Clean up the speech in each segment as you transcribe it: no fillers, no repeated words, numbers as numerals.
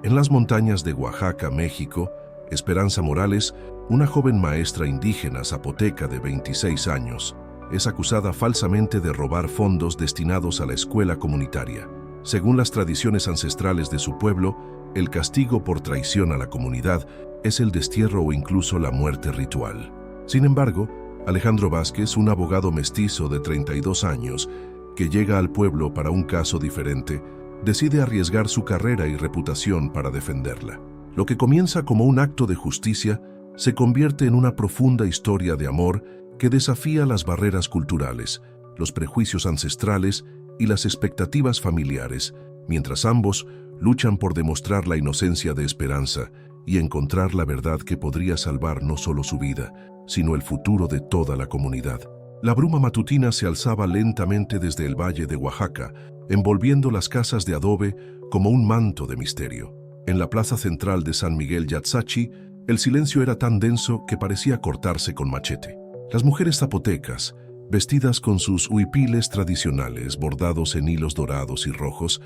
En las montañas de Oaxaca, México, Esperanza Morales, una joven maestra indígena zapoteca de 26 años, es acusada falsamente de robar fondos destinados a la escuela comunitaria. Según las tradiciones ancestrales de su pueblo, el castigo por traición a la comunidad es el destierro o incluso la muerte ritual. Sin embargo, Alejandro Vázquez, un abogado mestizo de 32 años, que llega al pueblo para un caso diferente, decide arriesgar su carrera y reputación para defenderla. Lo que comienza como un acto de justicia se convierte en una profunda historia de amor que desafía las barreras culturales, los prejuicios ancestrales y las expectativas familiares, mientras ambos luchan por demostrar la inocencia de Esperanza y encontrar la verdad que podría salvar no solo su vida, sino el futuro de toda la comunidad. La bruma matutina se alzaba lentamente desde el valle de Oaxaca, envolviendo las casas de adobe como un manto de misterio. En la plaza central de San Miguel Yatzachi, el silencio era tan denso que parecía cortarse con machete. Las mujeres zapotecas, vestidas con sus huipiles tradicionales bordados en hilos dorados y rojos,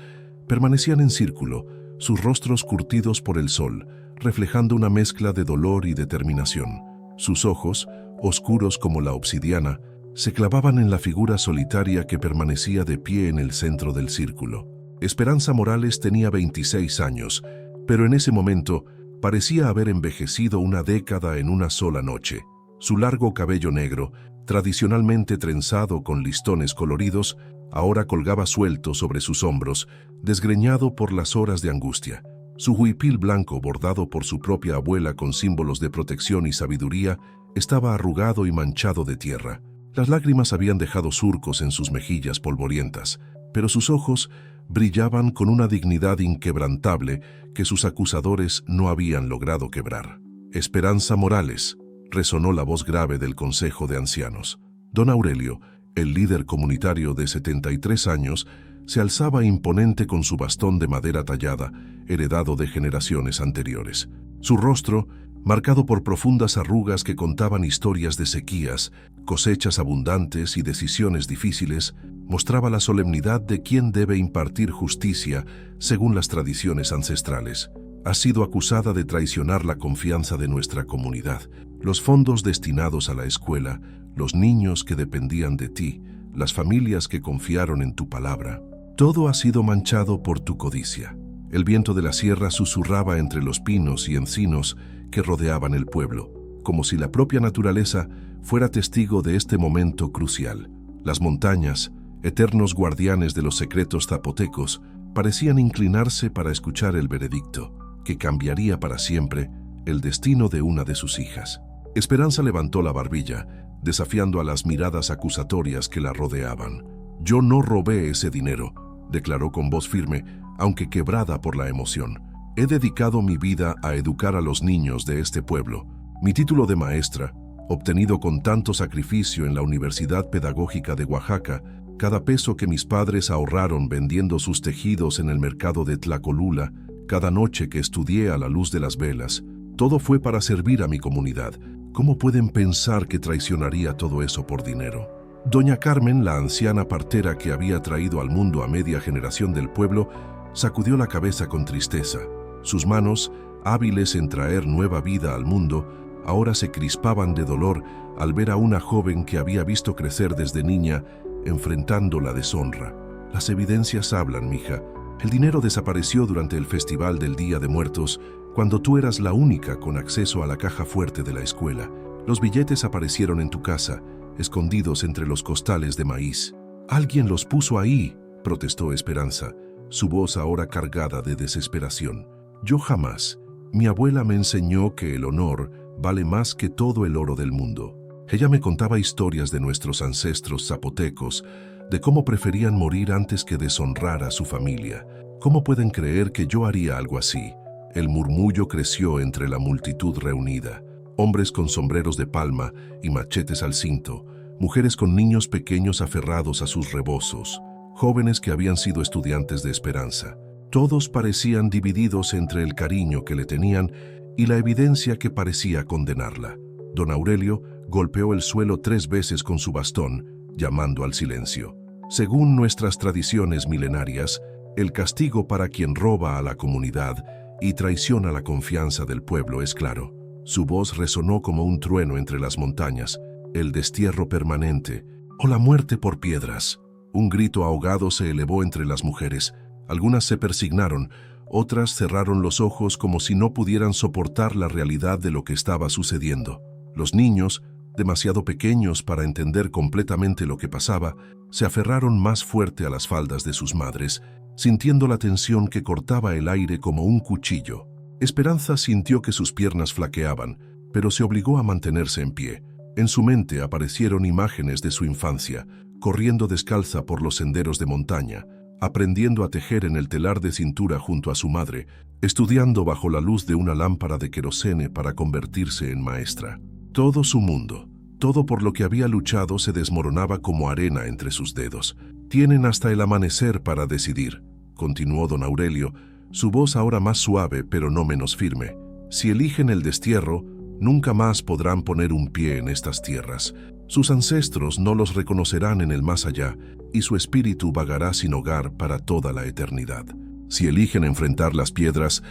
permanecían en círculo, sus rostros curtidos por el sol, reflejando una mezcla de dolor y determinación. Sus ojos, oscuros como la obsidiana, se clavaban en la figura solitaria que permanecía de pie en el centro del círculo. Esperanza Morales tenía 26 años, pero en ese momento parecía haber envejecido una década en una sola noche. Su largo cabello negro, tradicionalmente trenzado con listones coloridos, ahora colgaba suelto sobre sus hombros, desgreñado por las horas de angustia. Su huipil blanco, bordado por su propia abuela con símbolos de protección y sabiduría, estaba arrugado y manchado de tierra. Las lágrimas habían dejado surcos en sus mejillas polvorientas, pero sus ojos brillaban con una dignidad inquebrantable que sus acusadores no habían logrado quebrar. «Esperanza Morales», resonó la voz grave del Consejo de Ancianos. Don Aurelio, el líder comunitario de 73 años, se alzaba imponente con su bastón de madera tallada, heredado de generaciones anteriores. Su rostro, marcado por profundas arrugas que contaban historias de sequías, cosechas abundantes y decisiones difíciles, mostraba la solemnidad de quien debe impartir justicia según las tradiciones ancestrales. Has sido acusada de traicionar la confianza de nuestra comunidad, los fondos destinados a la escuela, los niños que dependían de ti, las familias que confiaron en tu palabra. Todo ha sido manchado por tu codicia. El viento de la sierra susurraba entre los pinos y encinos que rodeaban el pueblo, como si la propia naturaleza fuera testigo de este momento crucial. Las montañas, eternos guardianes de los secretos zapotecos, parecían inclinarse para escuchar el veredicto, que cambiaría para siempre el destino de una de sus hijas. Esperanza levantó la barbilla, desafiando a las miradas acusatorias que la rodeaban. «Yo no robé ese dinero», declaró con voz firme, aunque quebrada por la emoción. «He dedicado mi vida a educar a los niños de este pueblo. Mi título de maestra, obtenido con tanto sacrificio en la Universidad Pedagógica de Oaxaca, cada peso que mis padres ahorraron vendiendo sus tejidos en el mercado de Tlacolula, cada noche que estudié a la luz de las velas, todo fue para servir a mi comunidad. ¿Cómo pueden pensar que traicionaría todo eso por dinero?» Doña Carmen, la anciana partera que había traído al mundo a media generación del pueblo, sacudió la cabeza con tristeza. Sus manos, hábiles en traer nueva vida al mundo, ahora se crispaban de dolor al ver a una joven que había visto crecer desde niña, enfrentando la deshonra. «Las evidencias hablan, mija. El dinero desapareció durante el Festival del Día de Muertos, cuando tú eras la única con acceso a la caja fuerte de la escuela. Los billetes aparecieron en tu casa, escondidos entre los costales de maíz. «Alguien los puso ahí», protestó Esperanza, su voz ahora cargada de desesperación. «Yo jamás. Mi abuela me enseñó que el honor vale más que todo el oro del mundo. Ella me contaba historias de nuestros ancestros zapotecos, de cómo preferían morir antes que deshonrar a su familia. ¿Cómo pueden creer que yo haría algo así?» El murmullo creció entre la multitud reunida. Hombres con sombreros de palma y machetes al cinto, mujeres con niños pequeños aferrados a sus rebozos, jóvenes que habían sido estudiantes de Esperanza. Todos parecían divididos entre el cariño que le tenían y la evidencia que parecía condenarla. Don Aurelio golpeó el suelo 3 veces con su bastón, llamando al silencio. Según nuestras tradiciones milenarias, el castigo para quien roba a la comunidad y traiciona la confianza del pueblo, es claro. Su voz resonó como un trueno entre las montañas, el destierro permanente o la muerte por piedras. Un grito ahogado se elevó entre las mujeres. Algunas se persignaron, otras cerraron los ojos como si no pudieran soportar la realidad de lo que estaba sucediendo. Los niños, demasiado pequeños para entender completamente lo que pasaba, se aferraron más fuerte a las faldas de sus madres, sintiendo la tensión que cortaba el aire como un cuchillo. Esperanza sintió que sus piernas flaqueaban, pero se obligó a mantenerse en pie. En su mente aparecieron imágenes de su infancia, corriendo descalza por los senderos de montaña, aprendiendo a tejer en el telar de cintura junto a su madre, estudiando bajo la luz de una lámpara de querosene para convertirse en maestra. Todo su mundo, todo por lo que había luchado se desmoronaba como arena entre sus dedos. «Tienen hasta el amanecer para decidir», continuó don Aurelio, su voz ahora más suave pero no menos firme. «Si eligen el destierro, nunca más podrán poner un pie en estas tierras. Sus ancestros no los reconocerán en el más allá y su espíritu vagará sin hogar para toda la eternidad. Si eligen enfrentar las piedras,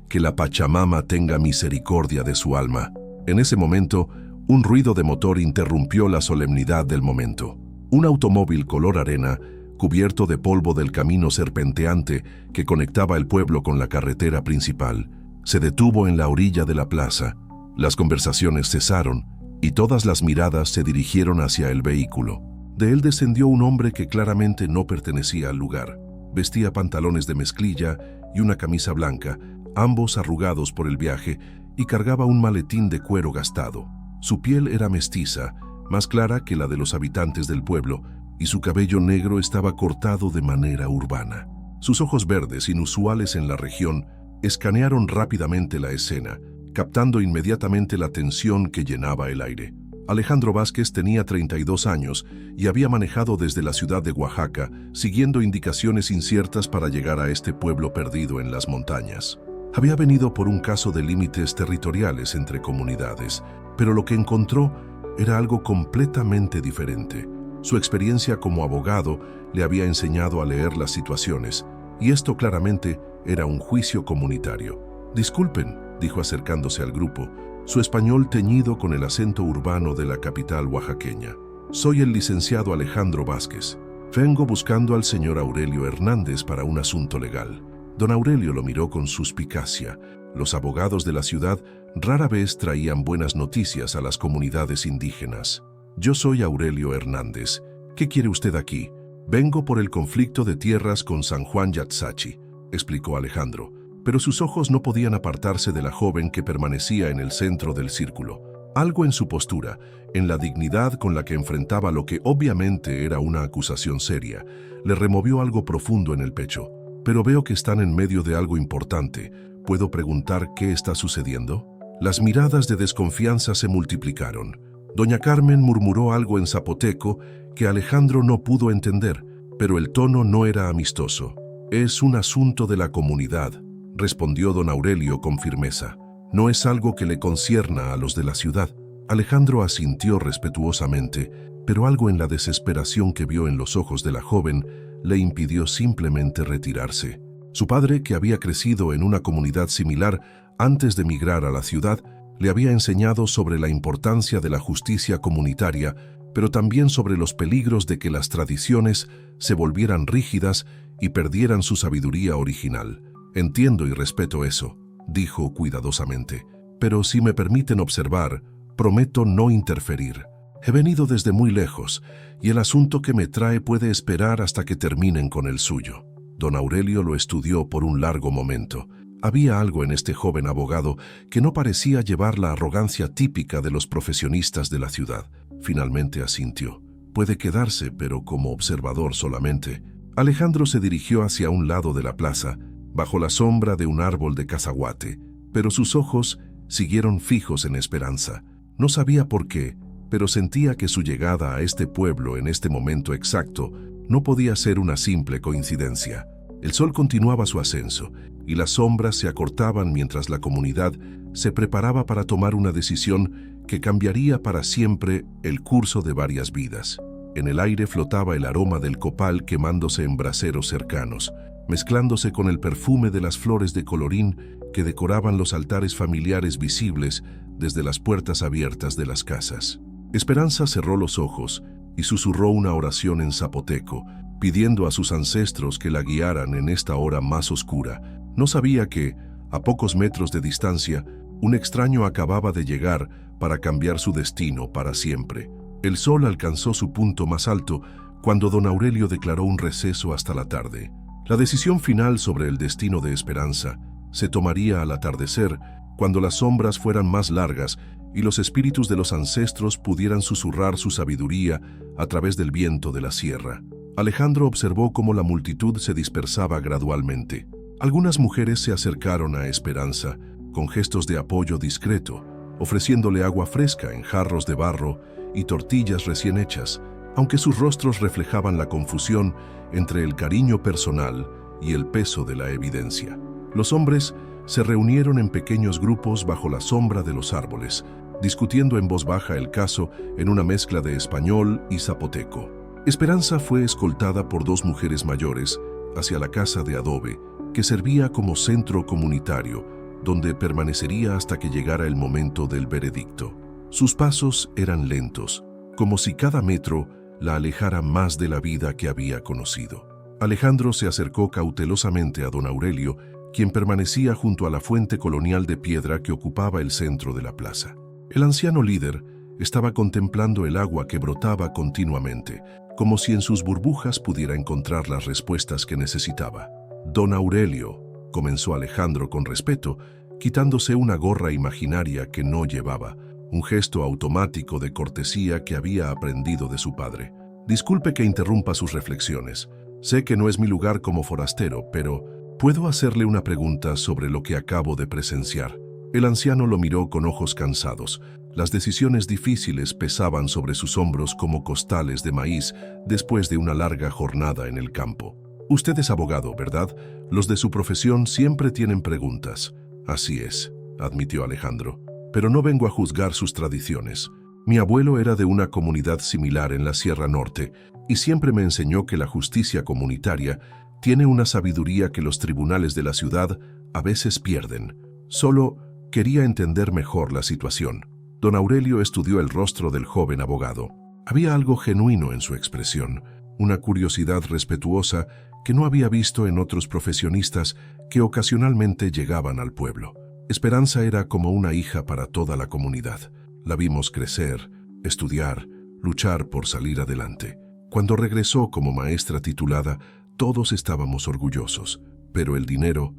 que la Pachamama tenga misericordia de su alma». En ese momento, un ruido de motor interrumpió la solemnidad del momento. Un automóvil color arena, cubierto de polvo del camino serpenteante que conectaba el pueblo con la carretera principal, se detuvo en la orilla de la plaza. Las conversaciones cesaron y todas las miradas se dirigieron hacia el vehículo. De él descendió un hombre que claramente no pertenecía al lugar. Vestía pantalones de mezclilla y una camisa blanca, ambos arrugados por el viaje, y cargaba un maletín de cuero gastado. Su piel era mestiza, más clara que la de los habitantes del pueblo, y su cabello negro estaba cortado de manera urbana. Sus ojos verdes, inusuales en la región, escanearon rápidamente la escena, captando inmediatamente la tensión que llenaba el aire. Alejandro Vázquez tenía 32 años y había manejado desde la ciudad de Oaxaca, siguiendo indicaciones inciertas para llegar a este pueblo perdido en las montañas. Había venido por un caso de límites territoriales entre comunidades, pero lo que encontró era algo completamente diferente. Su experiencia como abogado le había enseñado a leer las situaciones, y esto claramente era un juicio comunitario. «Disculpen», dijo acercándose al grupo, su español teñido con el acento urbano de la capital oaxaqueña. «Soy el licenciado Alejandro Vázquez. Vengo buscando al señor Aurelio Hernández para un asunto legal». Don Aurelio lo miró con suspicacia. Los abogados de la ciudad rara vez traían buenas noticias a las comunidades indígenas. «Yo soy Aurelio Hernández. ¿Qué quiere usted aquí?» «Vengo por el conflicto de tierras con San Juan Yatzachi», explicó Alejandro, pero sus ojos no podían apartarse de la joven que permanecía en el centro del círculo. Algo en su postura, en la dignidad con la que enfrentaba lo que obviamente era una acusación seria, le removió algo profundo en el pecho. «Pero veo que están en medio de algo importante. ¿Puedo preguntar qué está sucediendo?» Las miradas de desconfianza se multiplicaron. Doña Carmen murmuró algo en zapoteco que Alejandro no pudo entender, pero el tono no era amistoso. «Es un asunto de la comunidad», respondió don Aurelio con firmeza. «No es algo que le concierna a los de la ciudad». Alejandro asintió respetuosamente, pero algo en la desesperación que vio en los ojos de la joven le impidió simplemente retirarse. Su padre, que había crecido en una comunidad similar antes de migrar a la ciudad, le había enseñado sobre la importancia de la justicia comunitaria, pero también sobre los peligros de que las tradiciones se volvieran rígidas y perdieran su sabiduría original. «Entiendo y respeto eso», dijo cuidadosamente, «pero si me permiten observar, prometo no interferir. He venido desde muy lejos, y el asunto que me trae puede esperar hasta que terminen con el suyo». Don Aurelio lo estudió por un largo momento. Había algo en este joven abogado que no parecía llevar la arrogancia típica de los profesionistas de la ciudad. Finalmente asintió. «Puede quedarse, pero como observador solamente». Alejandro se dirigió hacia un lado de la plaza, bajo la sombra de un árbol de cazaguate, pero sus ojos siguieron fijos en Esperanza. No sabía por qué, pero sentía que su llegada a este pueblo en este momento exacto no podía ser una simple coincidencia. El sol continuaba su ascenso, y las sombras se acortaban mientras la comunidad se preparaba para tomar una decisión que cambiaría para siempre el curso de varias vidas. En el aire flotaba el aroma del copal quemándose en braseros cercanos. mezclándose con el perfume de las flores de colorín que decoraban los altares familiares visibles desde las puertas abiertas de las casas. Esperanza cerró los ojos y susurró una oración en zapoteco, pidiendo a sus ancestros que la guiaran en esta hora más oscura. No sabía que, a pocos metros de distancia, un extraño acababa de llegar para cambiar su destino para siempre. El sol alcanzó su punto más alto cuando don Aurelio declaró un receso hasta la tarde. La decisión final sobre el destino de Esperanza se tomaría al atardecer, cuando las sombras fueran más largas y los espíritus de los ancestros pudieran susurrar su sabiduría a través del viento de la sierra. Alejandro observó cómo la multitud se dispersaba gradualmente. Algunas mujeres se acercaron a Esperanza con gestos de apoyo discreto, ofreciéndole agua fresca en jarros de barro y tortillas recién hechas, aunque sus rostros reflejaban la confusión entre el cariño personal y el peso de la evidencia. Los hombres se reunieron en pequeños grupos bajo la sombra de los árboles, discutiendo en voz baja el caso en una mezcla de español y zapoteco. Esperanza fue escoltada por dos mujeres mayores hacia la casa de adobe, que servía como centro comunitario, donde permanecería hasta que llegara el momento del veredicto. Sus pasos eran lentos, como si cada metro la alejara más de la vida que había conocido. Alejandro se acercó cautelosamente a don Aurelio, quien permanecía junto a la fuente colonial de piedra que ocupaba el centro de la plaza. El anciano líder estaba contemplando el agua que brotaba continuamente, como si en sus burbujas pudiera encontrar las respuestas que necesitaba. «Don Aurelio», comenzó Alejandro con respeto, quitándose una gorra imaginaria que no llevaba, un gesto automático de cortesía que había aprendido de su padre. «Disculpe que interrumpa sus reflexiones. Sé que no es mi lugar como forastero, pero ¿puedo hacerle una pregunta sobre lo que acabo de presenciar?» El anciano lo miró con ojos cansados. Las decisiones difíciles pesaban sobre sus hombros como costales de maíz después de una larga jornada en el campo. «Usted es abogado, ¿verdad? Los de su profesión siempre tienen preguntas». «Así es», admitió Alejandro, «pero no vengo a juzgar sus tradiciones. Mi abuelo era de una comunidad similar en la Sierra Norte y siempre me enseñó que la justicia comunitaria tiene una sabiduría que los tribunales de la ciudad a veces pierden. Solo quería entender mejor la situación». Don Aurelio estudió el rostro del joven abogado. Había algo genuino en su expresión, una curiosidad respetuosa que no había visto en otros profesionistas que ocasionalmente llegaban al pueblo. Esperanza era como una hija para toda la comunidad. La vimos crecer, estudiar, luchar por salir adelante. Cuando regresó como maestra titulada, todos estábamos orgullosos, pero el dinero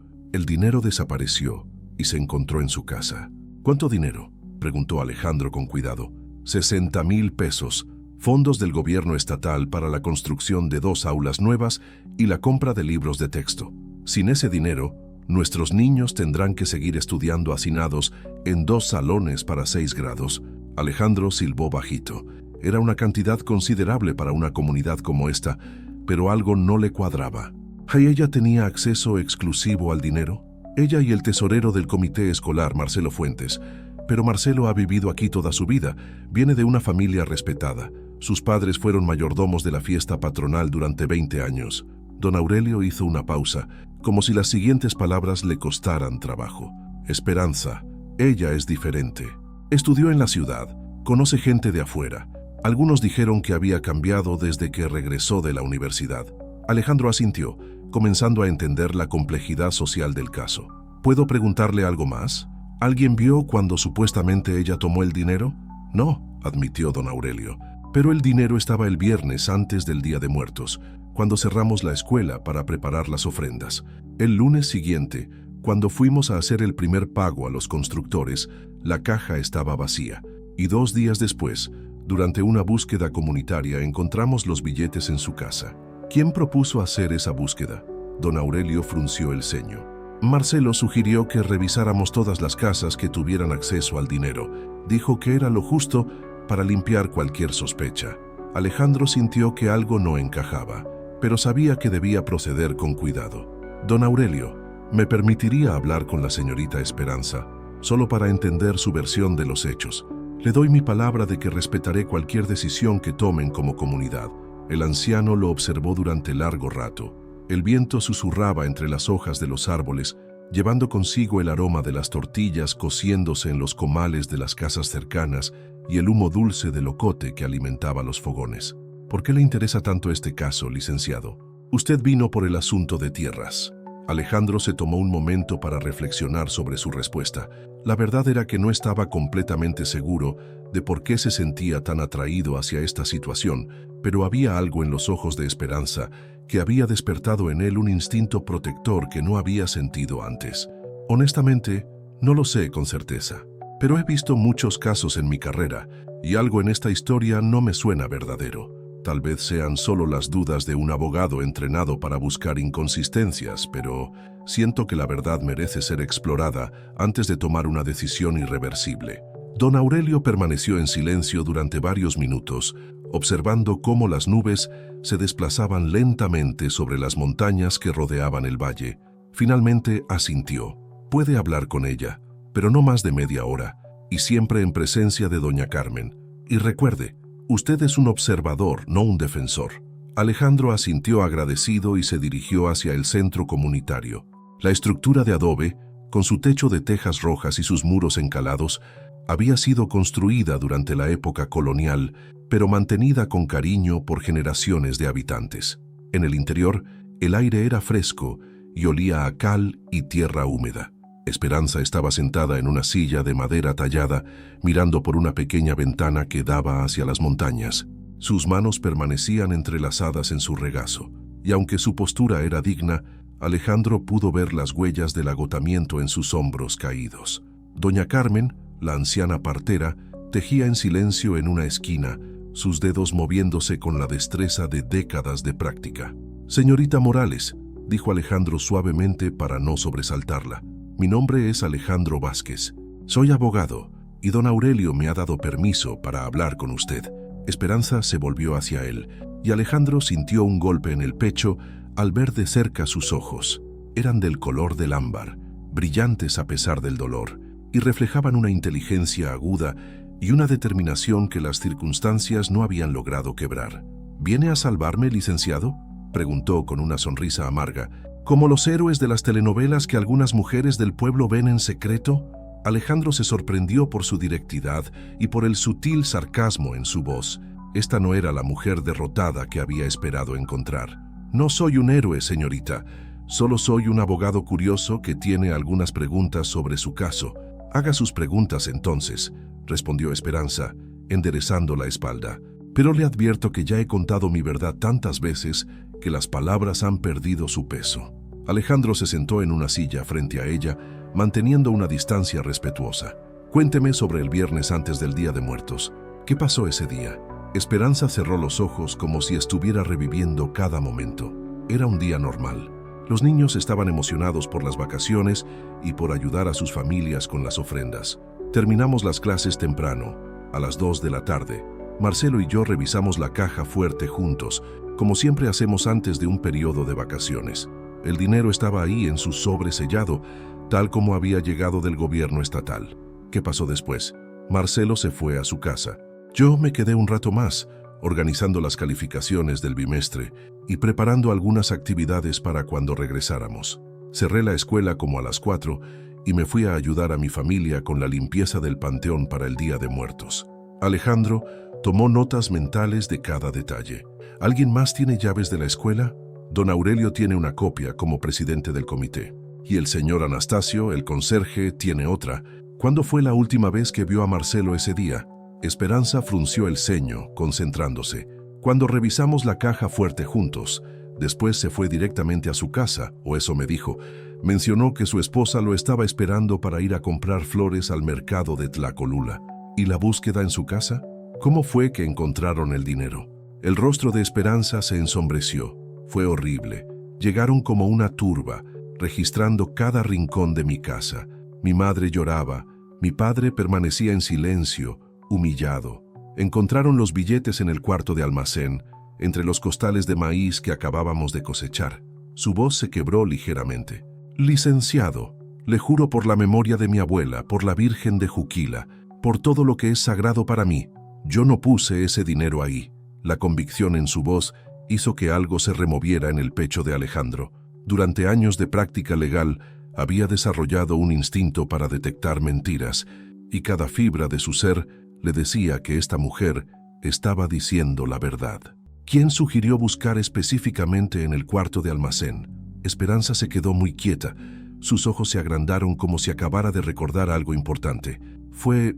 desapareció y se encontró en su casa. «¿Cuánto dinero?», preguntó Alejandro con cuidado. «60,000 pesos, fondos del gobierno estatal para la construcción de 2 aulas nuevas y la compra de libros de texto. Sin ese dinero, nuestros niños tendrán que seguir estudiando hacinados en 2 salones para 6 grados». Alejandro silbó bajito. Era una cantidad considerable para una comunidad como esta, pero algo no le cuadraba. ¿Y ella tenía acceso exclusivo al dinero? Ella y el tesorero del comité escolar, Marcelo Fuentes. Pero Marcelo ha vivido aquí toda su vida, viene de una familia respetada. Sus padres fueron mayordomos de la fiesta patronal durante 20 años. Don Aurelio hizo una pausa, como si las siguientes palabras le costaran trabajo. «Esperanza, ella es diferente. Estudió en la ciudad, conoce gente de afuera. Algunos dijeron que había cambiado desde que regresó de la universidad». Alejandro asintió, comenzando a entender la complejidad social del caso. «¿Puedo preguntarle algo más? ¿Alguien vio cuando supuestamente ella tomó el dinero?» «No», admitió don Aurelio, «pero el dinero estaba el viernes antes del Día de Muertos, cuando cerramos la escuela para preparar las ofrendas. El lunes siguiente, cuando fuimos a hacer el primer pago a los constructores, la caja estaba vacía, y 2 días después, durante una búsqueda comunitaria, encontramos los billetes en su casa». «¿Quién propuso hacer esa búsqueda?». Don Aurelio frunció el ceño. «Marcelo sugirió que revisáramos todas las casas que tuvieran acceso al dinero. Dijo que era lo justo para limpiar cualquier sospecha». Alejandro sintió que algo no encajaba, pero sabía que debía proceder con cuidado. «Don Aurelio, ¿me permitiría hablar con la señorita Esperanza, solo para entender su versión de los hechos? Le doy mi palabra de que respetaré cualquier decisión que tomen como comunidad». El anciano lo observó durante largo rato. El viento susurraba entre las hojas de los árboles, llevando consigo el aroma de las tortillas cociéndose en los comales de las casas cercanas y el humo dulce del ocote que alimentaba los fogones. ¿Por qué le interesa tanto este caso, licenciado? Usted vino por el asunto de tierras. Alejandro se tomó un momento para reflexionar sobre su respuesta. La verdad era que no estaba completamente seguro de por qué se sentía tan atraído hacia esta situación, pero había algo en los ojos de Esperanza que había despertado en él un instinto protector que no había sentido antes. Honestamente, no lo sé con certeza, pero he visto muchos casos en mi carrera y algo en esta historia no me suena verdadero. Tal vez sean solo las dudas de un abogado entrenado para buscar inconsistencias, pero siento que la verdad merece ser explorada antes de tomar una decisión irreversible. Don Aurelio permaneció en silencio durante varios minutos, observando cómo las nubes se desplazaban lentamente sobre las montañas que rodeaban el valle. Finalmente asintió. Puede hablar con ella, pero no más de media hora, y siempre en presencia de doña Carmen. Y recuerde, usted es un observador, no un defensor. Alejandro asintió agradecido y se dirigió hacia el centro comunitario. La estructura de adobe, con su techo de tejas rojas y sus muros encalados, había sido construida durante la época colonial, pero mantenida con cariño por generaciones de habitantes. En el interior, el aire era fresco y olía a cal y tierra húmeda. Esperanza estaba sentada en una silla de madera tallada, mirando por una pequeña ventana que daba hacia las montañas. Sus manos permanecían entrelazadas en su regazo, y aunque su postura era digna, Alejandro pudo ver las huellas del agotamiento en sus hombros caídos. Doña Carmen, la anciana partera, tejía en silencio en una esquina, sus dedos moviéndose con la destreza de décadas de práctica. «Señorita Morales», dijo Alejandro suavemente para no sobresaltarla. «Mi nombre es Alejandro Vázquez. Soy abogado, y don Aurelio me ha dado permiso para hablar con usted». Esperanza se volvió hacia él, y Alejandro sintió un golpe en el pecho al ver de cerca sus ojos. Eran del color del ámbar, brillantes a pesar del dolor, y reflejaban una inteligencia aguda y una determinación que las circunstancias no habían logrado quebrar. «¿Viene a salvarme, licenciado?», preguntó con una sonrisa amarga. «¿Como los héroes de las telenovelas que algunas mujeres del pueblo ven en secreto?». Alejandro se sorprendió por su directidad y por el sutil sarcasmo en su voz. Esta no era la mujer derrotada que había esperado encontrar. «No soy un héroe, señorita. Solo soy un abogado curioso que tiene algunas preguntas sobre su caso». «Haga sus preguntas entonces», respondió Esperanza, enderezando la espalda. «Pero le advierto que ya he contado mi verdad tantas veces que las palabras han perdido su peso». Alejandro se sentó en una silla frente a ella, manteniendo una distancia respetuosa. «Cuénteme sobre el viernes antes del Día de Muertos. ¿Qué pasó ese día?». Esperanza cerró los ojos como si estuviera reviviendo cada momento. Era un día normal. Los niños estaban emocionados por las vacaciones y por ayudar a sus familias con las ofrendas. Terminamos las clases temprano, a las 2 de la tarde. Marcelo y yo revisamos la caja fuerte juntos, como siempre hacemos antes de un periodo de vacaciones. El dinero estaba ahí en su sobre sellado, tal como había llegado del gobierno estatal. ¿Qué pasó después? Marcelo se fue a su casa. Yo me quedé un rato más, organizando las calificaciones del bimestre y preparando algunas actividades para cuando regresáramos. Cerré la escuela como a las 4 y me fui a ayudar a mi familia con la limpieza del panteón para el Día de Muertos. Alejandro tomó notas mentales de cada detalle. ¿Alguien más tiene llaves de la escuela? Don Aurelio tiene una copia como presidente del comité. Y el señor Anastasio, el conserje, tiene otra. ¿Cuándo fue la última vez que vio a Marcelo ese día? Esperanza frunció el ceño, concentrándose. Cuando revisamos la caja fuerte juntos. Después se fue directamente a su casa, o eso me dijo. Mencionó que su esposa lo estaba esperando para ir a comprar flores al mercado de Tlacolula. ¿Y la búsqueda en su casa? ¿Cómo fue que encontraron el dinero? El rostro de Esperanza se ensombreció. Fue horrible. Llegaron como una turba, registrando cada rincón de mi casa. Mi madre lloraba. Mi padre permanecía en silencio, humillado. Encontraron los billetes en el cuarto de almacén, entre los costales de maíz que acabábamos de cosechar. Su voz se quebró ligeramente. Licenciado, le juro por la memoria de mi abuela, por la Virgen de Juquila, por todo lo que es sagrado para mí, yo no puse ese dinero ahí. La convicción en su voz hizo que algo se removiera en el pecho de Alejandro. Durante años de práctica legal, había desarrollado un instinto para detectar mentiras, y cada fibra de su ser le decía que esta mujer estaba diciendo la verdad. ¿Quién sugirió buscar específicamente en el cuarto de almacén? Esperanza se quedó muy quieta. Sus ojos se agrandaron como si acabara de recordar algo importante. Fue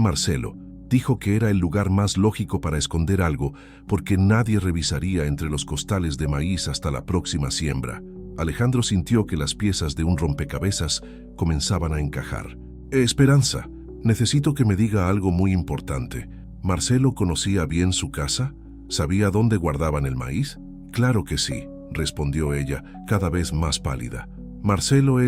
Marcelo. Dijo que era el lugar más lógico para esconder algo, porque nadie revisaría entre los costales de maíz hasta la próxima siembra. Alejandro sintió que las piezas de un rompecabezas comenzaban a encajar. Esperanza, necesito que me diga algo muy importante. ¿Marcelo conocía bien su casa? ¿Sabía dónde guardaban el maíz? Claro que sí, respondió ella, cada vez más pálida. Marcelo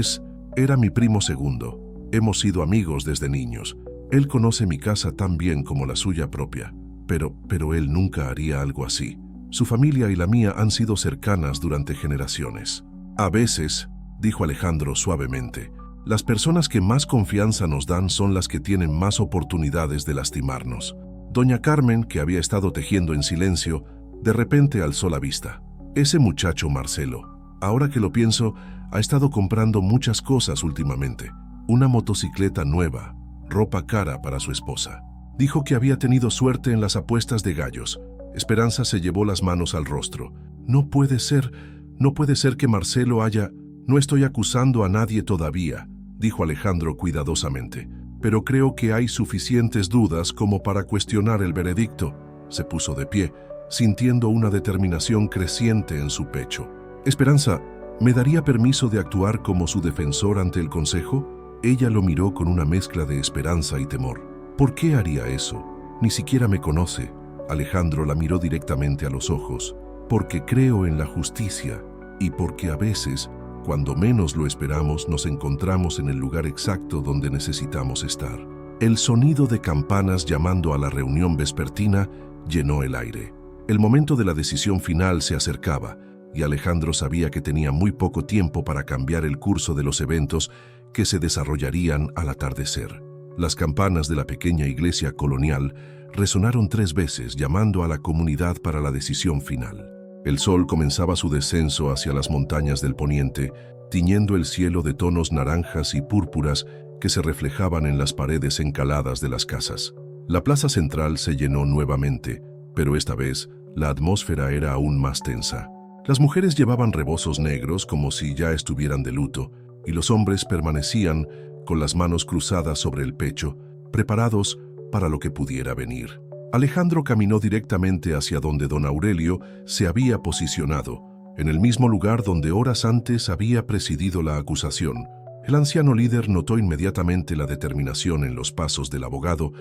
era mi primo segundo. Hemos sido amigos desde niños. Él conoce mi casa tan bien como la suya propia. Pero él nunca haría algo así. Su familia y la mía han sido cercanas durante generaciones. A veces, dijo Alejandro suavemente, las personas que más confianza nos dan son las que tienen más oportunidades de lastimarnos. Doña Carmen, que había estado tejiendo en silencio, de repente alzó la vista. Ese muchacho Marcelo, ahora que lo pienso, ha estado comprando muchas cosas últimamente. Una motocicleta nueva, ropa cara para su esposa. Dijo que había tenido suerte en las apuestas de gallos. Esperanza se llevó las manos al rostro. No puede ser que Marcelo haya... No estoy acusando a nadie todavía, dijo Alejandro cuidadosamente, pero creo que hay suficientes dudas como para cuestionar el veredicto. Se puso de pie, sintiendo una determinación creciente en su pecho. Esperanza, ¿me daría permiso de actuar como su defensor ante el consejo? Ella lo miró con una mezcla de esperanza y temor. ¿Por qué haría eso? Ni siquiera me conoce. Alejandro la miró directamente a los ojos. Porque creo en la justicia y porque a veces, cuando menos lo esperamos, nos encontramos en el lugar exacto donde necesitamos estar. El sonido de campanas llamando a la reunión vespertina llenó el aire. El momento de la decisión final se acercaba y Alejandro sabía que tenía muy poco tiempo para cambiar el curso de los eventos que se desarrollarían al atardecer. Las campanas de la pequeña iglesia colonial resonaron 3 veces llamando a la comunidad para la decisión final. El sol comenzaba su descenso hacia las montañas del poniente, tiñendo el cielo de tonos naranjas y púrpuras que se reflejaban en las paredes encaladas de las casas. La plaza central se llenó nuevamente, pero esta vez la atmósfera era aún más tensa. Las mujeres llevaban rebozos negros como si ya estuvieran de luto, y los hombres permanecían con las manos cruzadas sobre el pecho, preparados para lo que pudiera venir. Alejandro caminó directamente hacia donde don Aurelio se había posicionado, en el mismo lugar donde horas antes había presidido la acusación. El anciano líder notó inmediatamente la determinación en los pasos del abogado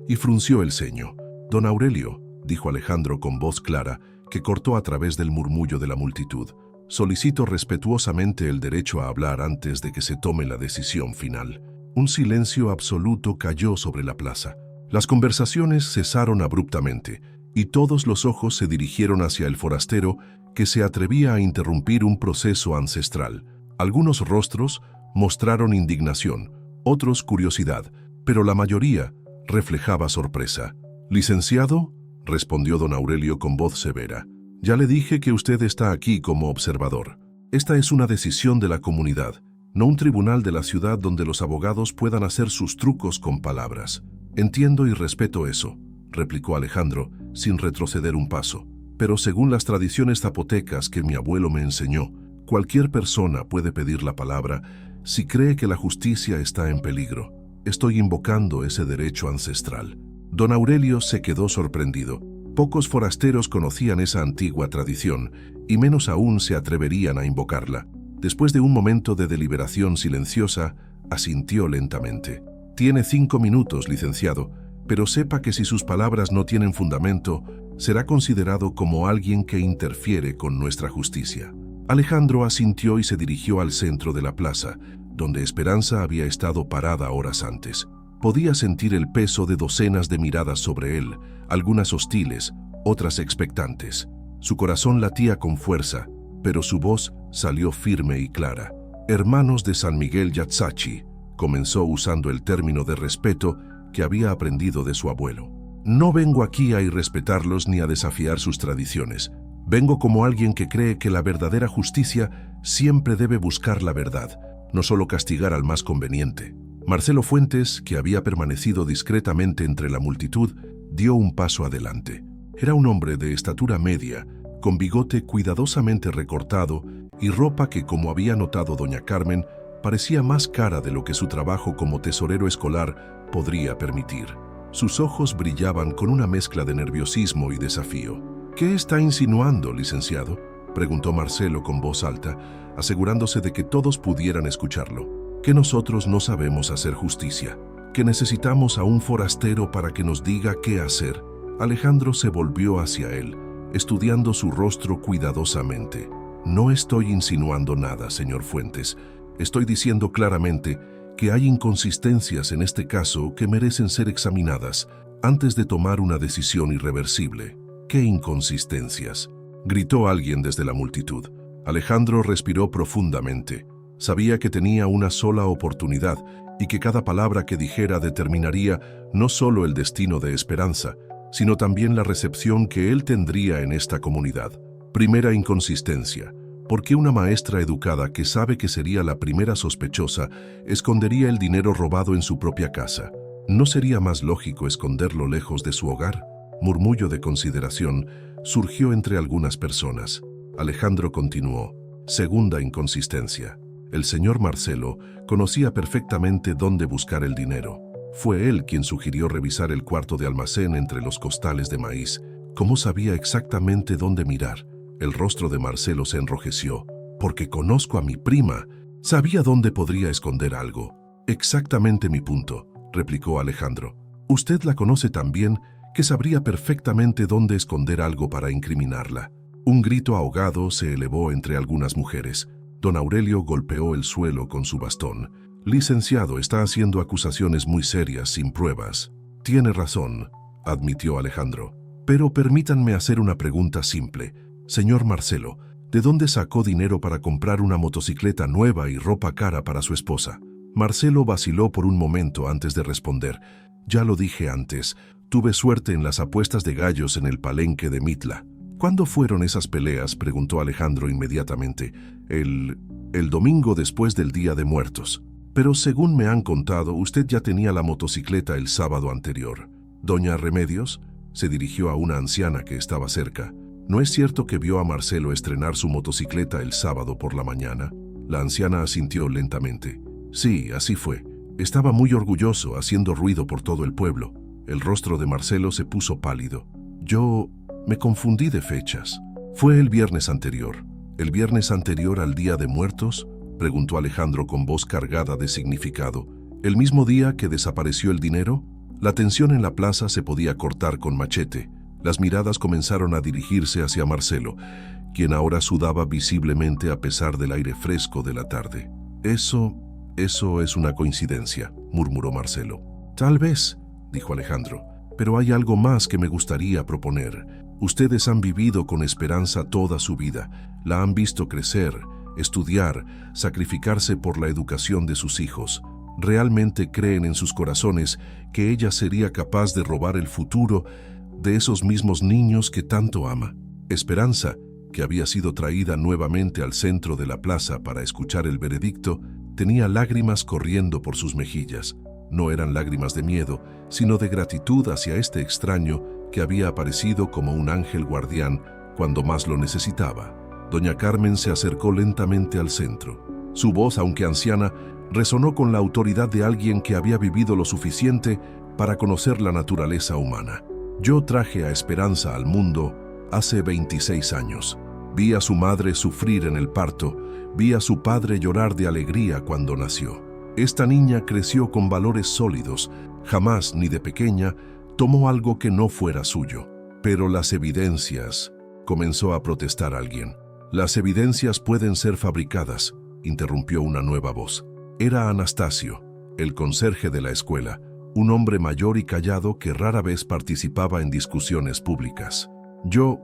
y frunció el ceño. «Don Aurelio», dijo Alejandro con voz clara, que cortó a través del murmullo de la multitud, «solicito respetuosamente el derecho a hablar antes de que se tome la decisión final». Un silencio absoluto cayó sobre la plaza. Las conversaciones cesaron abruptamente, y todos los ojos se dirigieron hacia el forastero que se atrevía a interrumpir un proceso ancestral. Algunos rostros mostraron indignación, otros curiosidad, pero la mayoría reflejaba sorpresa. «Licenciado», respondió don Aurelio con voz severa, «ya le dije que usted está aquí como observador. Esta es una decisión de la comunidad, no un tribunal de la ciudad donde los abogados puedan hacer sus trucos con palabras». «Entiendo y respeto eso», replicó Alejandro, sin retroceder un paso. «Pero según las tradiciones zapotecas que mi abuelo me enseñó, cualquier persona puede pedir la palabra si cree que la justicia está en peligro. Estoy invocando ese derecho ancestral». Don Aurelio se quedó sorprendido. Pocos forasteros conocían esa antigua tradición, y menos aún se atreverían a invocarla. Después de un momento de deliberación silenciosa, asintió lentamente. «Tiene 5 minutos, licenciado, pero sepa que si sus palabras no tienen fundamento, será considerado como alguien que interfiere con nuestra justicia». Alejandro asintió y se dirigió al centro de la plaza, donde Esperanza había estado parada horas antes. Podía sentir el peso de docenas de miradas sobre él, algunas hostiles, otras expectantes. Su corazón latía con fuerza, pero su voz salió firme y clara. «Hermanos de San Miguel Yatzachi», comenzó usando el término de respeto que había aprendido de su abuelo. «No vengo aquí a irrespetarlos ni a desafiar sus tradiciones. Vengo como alguien que cree que la verdadera justicia siempre debe buscar la verdad, no solo castigar al más conveniente. Marcelo Fuentes, que había permanecido discretamente entre la multitud, dio un paso adelante. Era un hombre de estatura media, con bigote cuidadosamente recortado y ropa que, como había notado doña Carmen, parecía más cara de lo que su trabajo como tesorero escolar podría permitir. Sus ojos brillaban con una mezcla de nerviosismo y desafío. «¿Qué está insinuando, licenciado?», preguntó Marcelo con voz alta, asegurándose de que todos pudieran escucharlo. «Que nosotros no sabemos hacer justicia, que necesitamos a un forastero para que nos diga qué hacer». Alejandro se volvió hacia él, estudiando su rostro cuidadosamente. «No estoy insinuando nada, señor Fuentes. Estoy diciendo claramente que hay inconsistencias en este caso que merecen ser examinadas antes de tomar una decisión irreversible». «¿Qué inconsistencias?», gritó alguien desde la multitud. Alejandro respiró profundamente. Sabía que tenía una sola oportunidad y que cada palabra que dijera determinaría no solo el destino de Esperanza, sino también la recepción que él tendría en esta comunidad. Primera inconsistencia. ¿Por qué una maestra educada que sabe que sería la primera sospechosa escondería el dinero robado en su propia casa? ¿No sería más lógico esconderlo lejos de su hogar? Murmullo de consideración surgió entre algunas personas. Alejandro continuó. Segunda inconsistencia. El señor Marcelo conocía perfectamente dónde buscar el dinero. Fue él quien sugirió revisar el cuarto de almacén entre los costales de maíz. ¿Cómo sabía exactamente dónde mirar? El rostro de Marcelo se enrojeció. «Porque conozco a mi prima. Sabía dónde podría esconder algo». «Exactamente mi punto», replicó Alejandro. «Usted la conoce tan bien que sabría perfectamente dónde esconder algo para incriminarla». Un grito ahogado se elevó entre algunas mujeres. Don Aurelio golpeó el suelo con su bastón. «Licenciado, está haciendo acusaciones muy serias sin pruebas». «Tiene razón», admitió Alejandro. «Pero permítanme hacer una pregunta simple. Señor Marcelo, ¿de dónde sacó dinero para comprar una motocicleta nueva y ropa cara para su esposa?» Marcelo vaciló por un momento antes de responder. «Ya lo dije antes, tuve suerte en las apuestas de gallos en el palenque de Mitla». «¿Cuándo fueron esas peleas?», preguntó Alejandro inmediatamente. El domingo después del Día de Muertos. «Pero según me han contado, usted ya tenía la motocicleta el sábado anterior». «Doña Remedios», se dirigió a una anciana que estaba cerca. «¿No es cierto que vio a Marcelo estrenar su motocicleta el sábado por la mañana?». La anciana asintió lentamente. «Sí, así fue. Estaba muy orgulloso, haciendo ruido por todo el pueblo». El rostro de Marcelo se puso pálido. «Yo me confundí de fechas. Fue el viernes anterior». «¿El viernes anterior al Día de Muertos?», preguntó Alejandro con voz cargada de significado. «¿El mismo día que desapareció el dinero?». La tensión en la plaza se podía cortar con machete. Las miradas comenzaron a dirigirse hacia Marcelo, quien ahora sudaba visiblemente a pesar del aire fresco de la tarde. Eso es una coincidencia», murmuró Marcelo. «Tal vez», dijo Alejandro, «pero hay algo más que me gustaría proponer. Ustedes han vivido con Esperanza toda su vida, la han visto crecer, estudiar, sacrificarse por la educación de sus hijos. ¿Realmente creen en sus corazones que ella sería capaz de robar el futuro de esos mismos niños que tanto ama?» Esperanza, que había sido traída nuevamente al centro de la plaza para escuchar el veredicto, tenía lágrimas corriendo por sus mejillas. No eran lágrimas de miedo, sino de gratitud hacia este extraño que había aparecido como un ángel guardián cuando más lo necesitaba. Doña Carmen se acercó lentamente al centro. Su voz, aunque anciana, resonó con la autoridad de alguien que había vivido lo suficiente para conocer la naturaleza humana. «Yo traje a Esperanza al mundo hace 26 años. Vi a su madre sufrir en el parto, vi a su padre llorar de alegría cuando nació. Esta niña creció con valores sólidos, jamás, ni de pequeña, tomó algo que no fuera suyo. Pero las evidencias», comenzó a protestar alguien. «Las evidencias pueden ser fabricadas», interrumpió una nueva voz. Era Anastasio, el conserje de la escuela, un hombre mayor y callado que rara vez participaba en discusiones públicas. Yo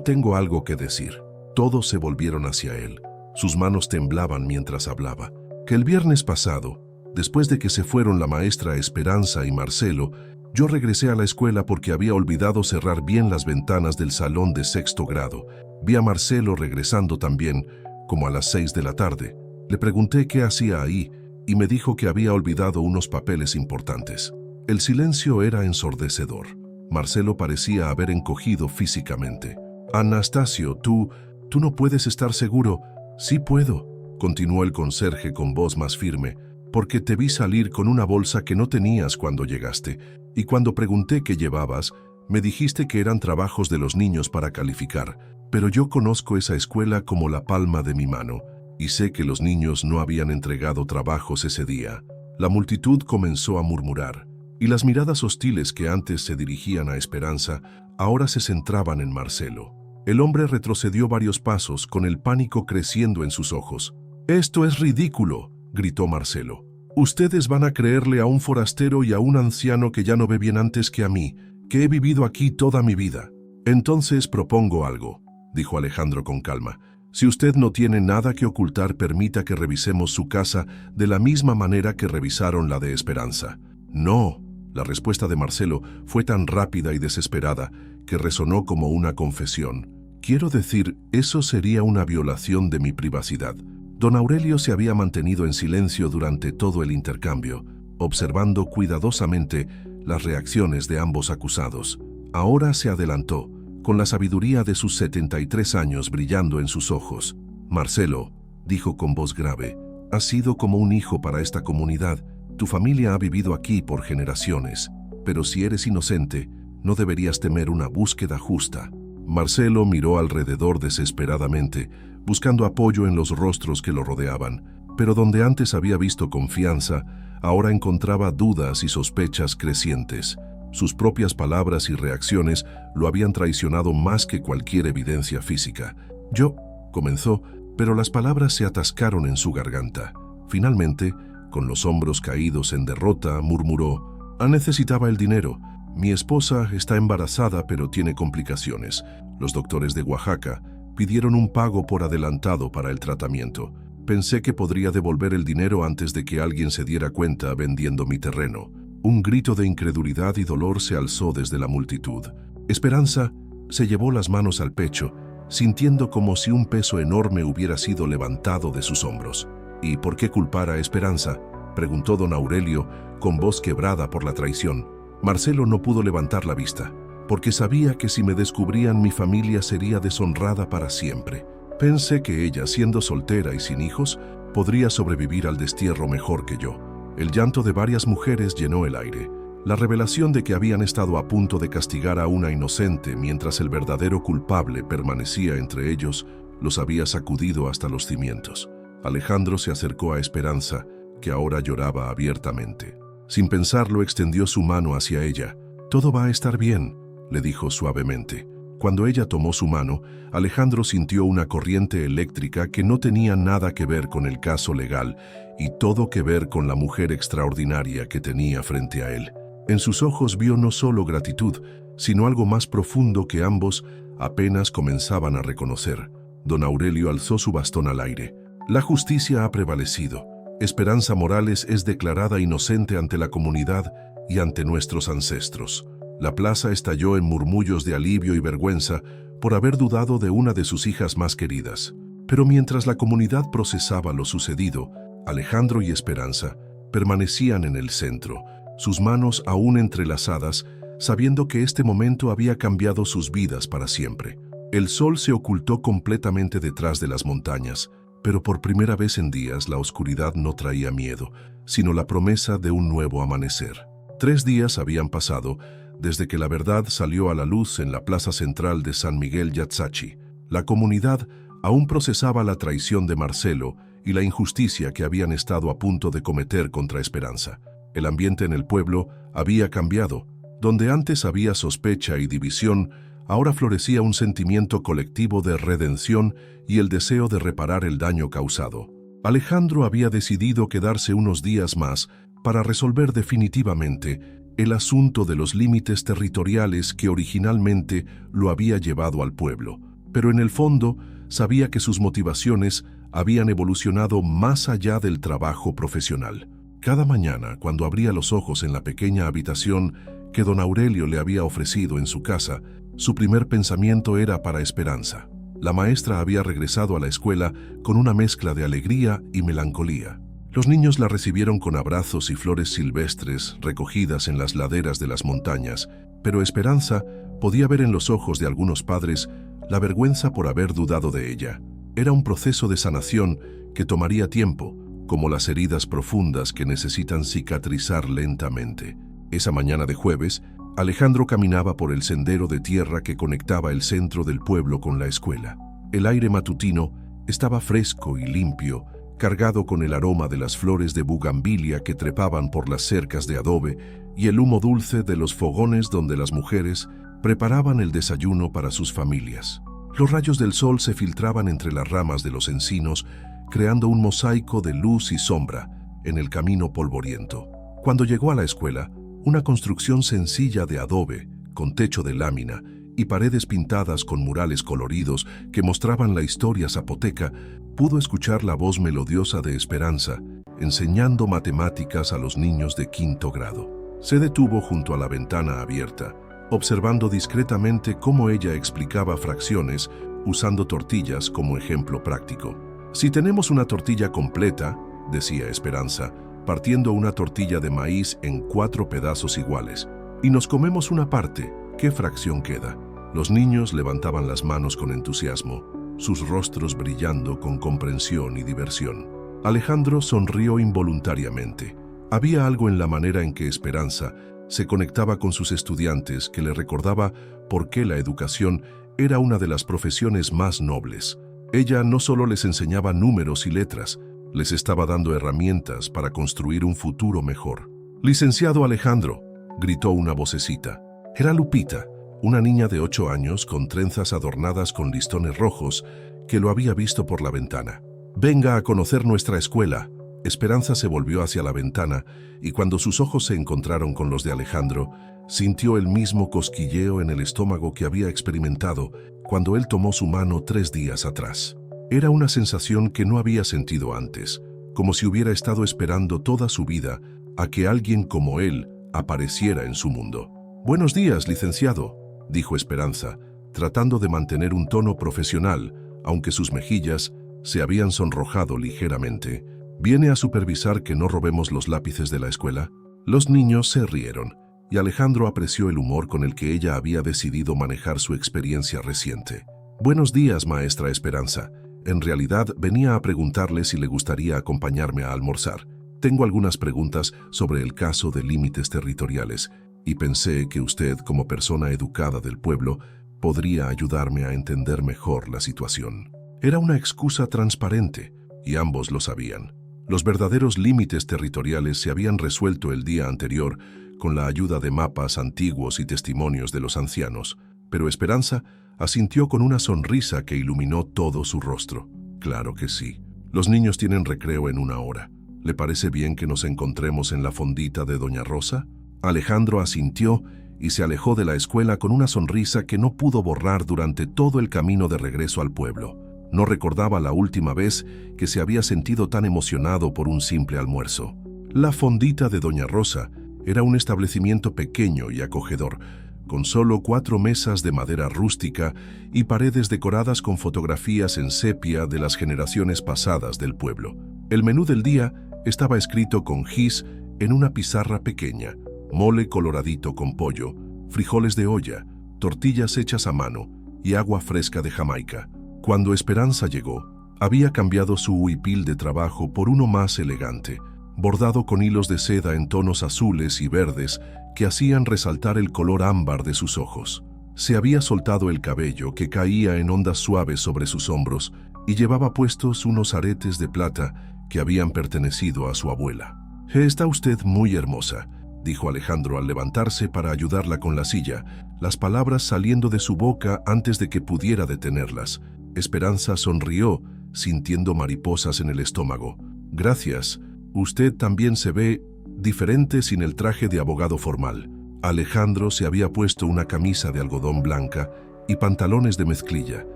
tengo algo que decir». Todos se volvieron hacia él. Sus manos temblaban mientras hablaba. «Que el viernes pasado, después de que se fueron la maestra Esperanza y Marcelo, Yo regresé a la escuela porque había olvidado cerrar bien las ventanas del salón de sexto grado. Vi a Marcelo regresando también, como a las 6 de la tarde. Le pregunté qué hacía ahí y me dijo que había olvidado unos papeles importantes. El silencio era ensordecedor. Marcelo parecía haber encogido físicamente. «Anastasio, tú no puedes estar seguro». «Sí puedo», continuó el conserje con voz más firme, «porque te vi salir con una bolsa que no tenías cuando llegaste, y cuando pregunté qué llevabas, me dijiste que eran trabajos de los niños para calificar, pero yo conozco esa escuela como la palma de mi mano, y sé que los niños no habían entregado trabajos ese día». La multitud comenzó a murmurar, y las miradas hostiles que antes se dirigían a Esperanza, ahora se centraban en Marcelo. El hombre retrocedió varios pasos, con el pánico creciendo en sus ojos. «¡Esto es ridículo!», gritó Marcelo. «Ustedes van a creerle a un forastero y a un anciano que ya no ve bien antes que a mí, que he vivido aquí toda mi vida». «Entonces propongo algo», dijo Alejandro con calma. «Si usted no tiene nada que ocultar, permita que revisemos su casa de la misma manera que revisaron la de Esperanza». «No». La respuesta de Marcelo fue tan rápida y desesperada que resonó como una confesión. «Quiero decir, eso sería una violación de mi privacidad». Don Aurelio se había mantenido en silencio durante todo el intercambio, observando cuidadosamente las reacciones de ambos acusados. Ahora se adelantó, con la sabiduría de sus 73 años brillando en sus ojos. «Marcelo», dijo con voz grave, «has sido como un hijo para esta comunidad. Tu familia ha vivido aquí por generaciones, pero si eres inocente, no deberías temer una búsqueda justa». Marcelo miró alrededor desesperadamente, buscando apoyo en los rostros que lo rodeaban, pero donde antes había visto confianza, ahora encontraba dudas y sospechas crecientes. Sus propias palabras y reacciones lo habían traicionado más que cualquier evidencia física. «Yo», comenzó, pero las palabras se atascaron en su garganta. Finalmente, con los hombros caídos en derrota, murmuró: «Necesitaba el dinero. Mi esposa está embarazada pero tiene complicaciones. Los doctores de Oaxaca pidieron un pago por adelantado para el tratamiento. Pensé que podría devolver el dinero antes de que alguien se diera cuenta vendiendo mi terreno». Un grito de incredulidad y dolor se alzó desde la multitud. Esperanza se llevó las manos al pecho, sintiendo como si un peso enorme hubiera sido levantado de sus hombros. «¿Y por qué culpar a Esperanza?», preguntó don Aurelio, con voz quebrada por la traición. Marcelo no pudo levantar la vista, porque sabía que si me descubrían mi familia sería deshonrada para siempre. Pensé que ella, siendo soltera y sin hijos, podría sobrevivir al destierro mejor que yo. El llanto de varias mujeres llenó el aire. La revelación de que habían estado a punto de castigar a una inocente mientras el verdadero culpable permanecía entre ellos, los había sacudido hasta los cimientos. Alejandro se acercó a Esperanza, que ahora lloraba abiertamente. Sin pensarlo, extendió su mano hacia ella. «Todo va a estar bien», le dijo suavemente. Cuando ella tomó su mano, Alejandro sintió una corriente eléctrica que no tenía nada que ver con el caso legal y todo que ver con la mujer extraordinaria que tenía frente a él. En sus ojos vio no solo gratitud, sino algo más profundo que ambos apenas comenzaban a reconocer. Don Aurelio alzó su bastón al aire. «La justicia ha prevalecido. Esperanza Morales es declarada inocente ante la comunidad y ante nuestros ancestros». La plaza estalló en murmullos de alivio y vergüenza por haber dudado de una de sus hijas más queridas. Pero mientras la comunidad procesaba lo sucedido, Alejandro y Esperanza permanecían en el centro, sus manos aún entrelazadas, sabiendo que este momento había cambiado sus vidas para siempre. El sol se ocultó completamente detrás de las montañas, pero por primera vez en días la oscuridad no traía miedo, sino la promesa de un nuevo amanecer. 3 días habían pasado desde que la verdad salió a la luz en la plaza central de San Miguel Yatzachi. La comunidad aún procesaba la traición de Marcelo y la injusticia que habían estado a punto de cometer contra Esperanza. El ambiente en el pueblo había cambiado. Donde antes había sospecha y división, ahora florecía un sentimiento colectivo de redención y el deseo de reparar el daño causado. Alejandro había decidido quedarse unos días más para resolver definitivamente el asunto de los límites territoriales que originalmente lo había llevado al pueblo, pero en el fondo sabía que sus motivaciones habían evolucionado más allá del trabajo profesional. Cada mañana, cuando abría los ojos en la pequeña habitación que don Aurelio le había ofrecido en su casa, su primer pensamiento era para Esperanza. La maestra había regresado a la escuela con una mezcla de alegría y melancolía. Los niños la recibieron con abrazos y flores silvestres recogidas en las laderas de las montañas, pero Esperanza podía ver en los ojos de algunos padres la vergüenza por haber dudado de ella. Era un proceso de sanación que tomaría tiempo, como las heridas profundas que necesitan cicatrizar lentamente. Esa mañana de jueves, Alejandro caminaba por el sendero de tierra que conectaba el centro del pueblo con la escuela. El aire matutino estaba fresco y limpio, cargado con el aroma de las flores de bugambilia que trepaban por las cercas de adobe y el humo dulce de los fogones donde las mujeres preparaban el desayuno para sus familias. Los rayos del sol se filtraban entre las ramas de los encinos, creando un mosaico de luz y sombra en el camino polvoriento. Cuando llegó a la escuela, una construcción sencilla de adobe, con techo de lámina y paredes pintadas con murales coloridos que mostraban la historia zapoteca, pudo escuchar la voz melodiosa de Esperanza, enseñando matemáticas a los niños de quinto grado. Se detuvo junto a la ventana abierta, observando discretamente cómo ella explicaba fracciones usando tortillas como ejemplo práctico. Si tenemos una tortilla completa, decía Esperanza, partiendo una tortilla de maíz en 4 pedazos iguales, y nos comemos una parte, ¿qué fracción queda? Los niños levantaban las manos con entusiasmo, sus rostros brillando con comprensión y diversión. Alejandro sonrió involuntariamente. Había algo en la manera en que Esperanza se conectaba con sus estudiantes que le recordaba por qué la educación era una de las profesiones más nobles. Ella no solo les enseñaba números y letras, les estaba dando herramientas para construir un futuro mejor. «Licenciado Alejandro», gritó una vocecita. Era Lupita, una niña de 8 años con trenzas adornadas con listones rojos que lo había visto por la ventana. «Venga a conocer nuestra escuela». Esperanza se volvió hacia la ventana y cuando sus ojos se encontraron con los de Alejandro, sintió el mismo cosquilleo en el estómago que había experimentado cuando él tomó su mano 3 días atrás. Era una sensación que no había sentido antes, como si hubiera estado esperando toda su vida a que alguien como él apareciera en su mundo. «Buenos días, licenciado», dijo Esperanza, tratando de mantener un tono profesional, aunque sus mejillas se habían sonrojado ligeramente. «¿Viene a supervisar que no robemos los lápices de la escuela?» Los niños se rieron, y Alejandro apreció el humor con el que ella había decidido manejar su experiencia reciente. «Buenos días, maestra Esperanza. En realidad venía a preguntarle si le gustaría acompañarme a almorzar. Tengo algunas preguntas sobre el caso de límites territoriales y pensé que usted, como persona educada del pueblo, podría ayudarme a entender mejor la situación». Era una excusa transparente, y ambos lo sabían. Los verdaderos límites territoriales se habían resuelto el día anterior con la ayuda de mapas antiguos y testimonios de los ancianos, pero Esperanza asintió con una sonrisa que iluminó todo su rostro. «Claro que sí. Los niños tienen recreo en 1 hora. ¿Le parece bien que nos encontremos en la fondita de Doña Rosa?» Alejandro asintió y se alejó de la escuela con una sonrisa que no pudo borrar durante todo el camino de regreso al pueblo. No recordaba la última vez que se había sentido tan emocionado por un simple almuerzo. La fondita de Doña Rosa era un establecimiento pequeño y acogedor, con solo 4 mesas de madera rústica y paredes decoradas con fotografías en sepia de las generaciones pasadas del pueblo. El menú del día estaba escrito con gis en una pizarra pequeña: mole coloradito con pollo, frijoles de olla, tortillas hechas a mano y agua fresca de Jamaica. Cuando Esperanza llegó, había cambiado su huipil de trabajo por uno más elegante, bordado con hilos de seda en tonos azules y verdes que hacían resaltar el color ámbar de sus ojos. Se había soltado el cabello que caía en ondas suaves sobre sus hombros y llevaba puestos unos aretes de plata que habían pertenecido a su abuela. «Está usted muy hermosa», dijo Alejandro al levantarse para ayudarla con la silla, las palabras saliendo de su boca antes de que pudiera detenerlas. Esperanza sonrió, sintiendo mariposas en el estómago. «Gracias. Usted también se ve diferente sin el traje de abogado formal». Alejandro se había puesto una camisa de algodón blanca y pantalones de mezclilla,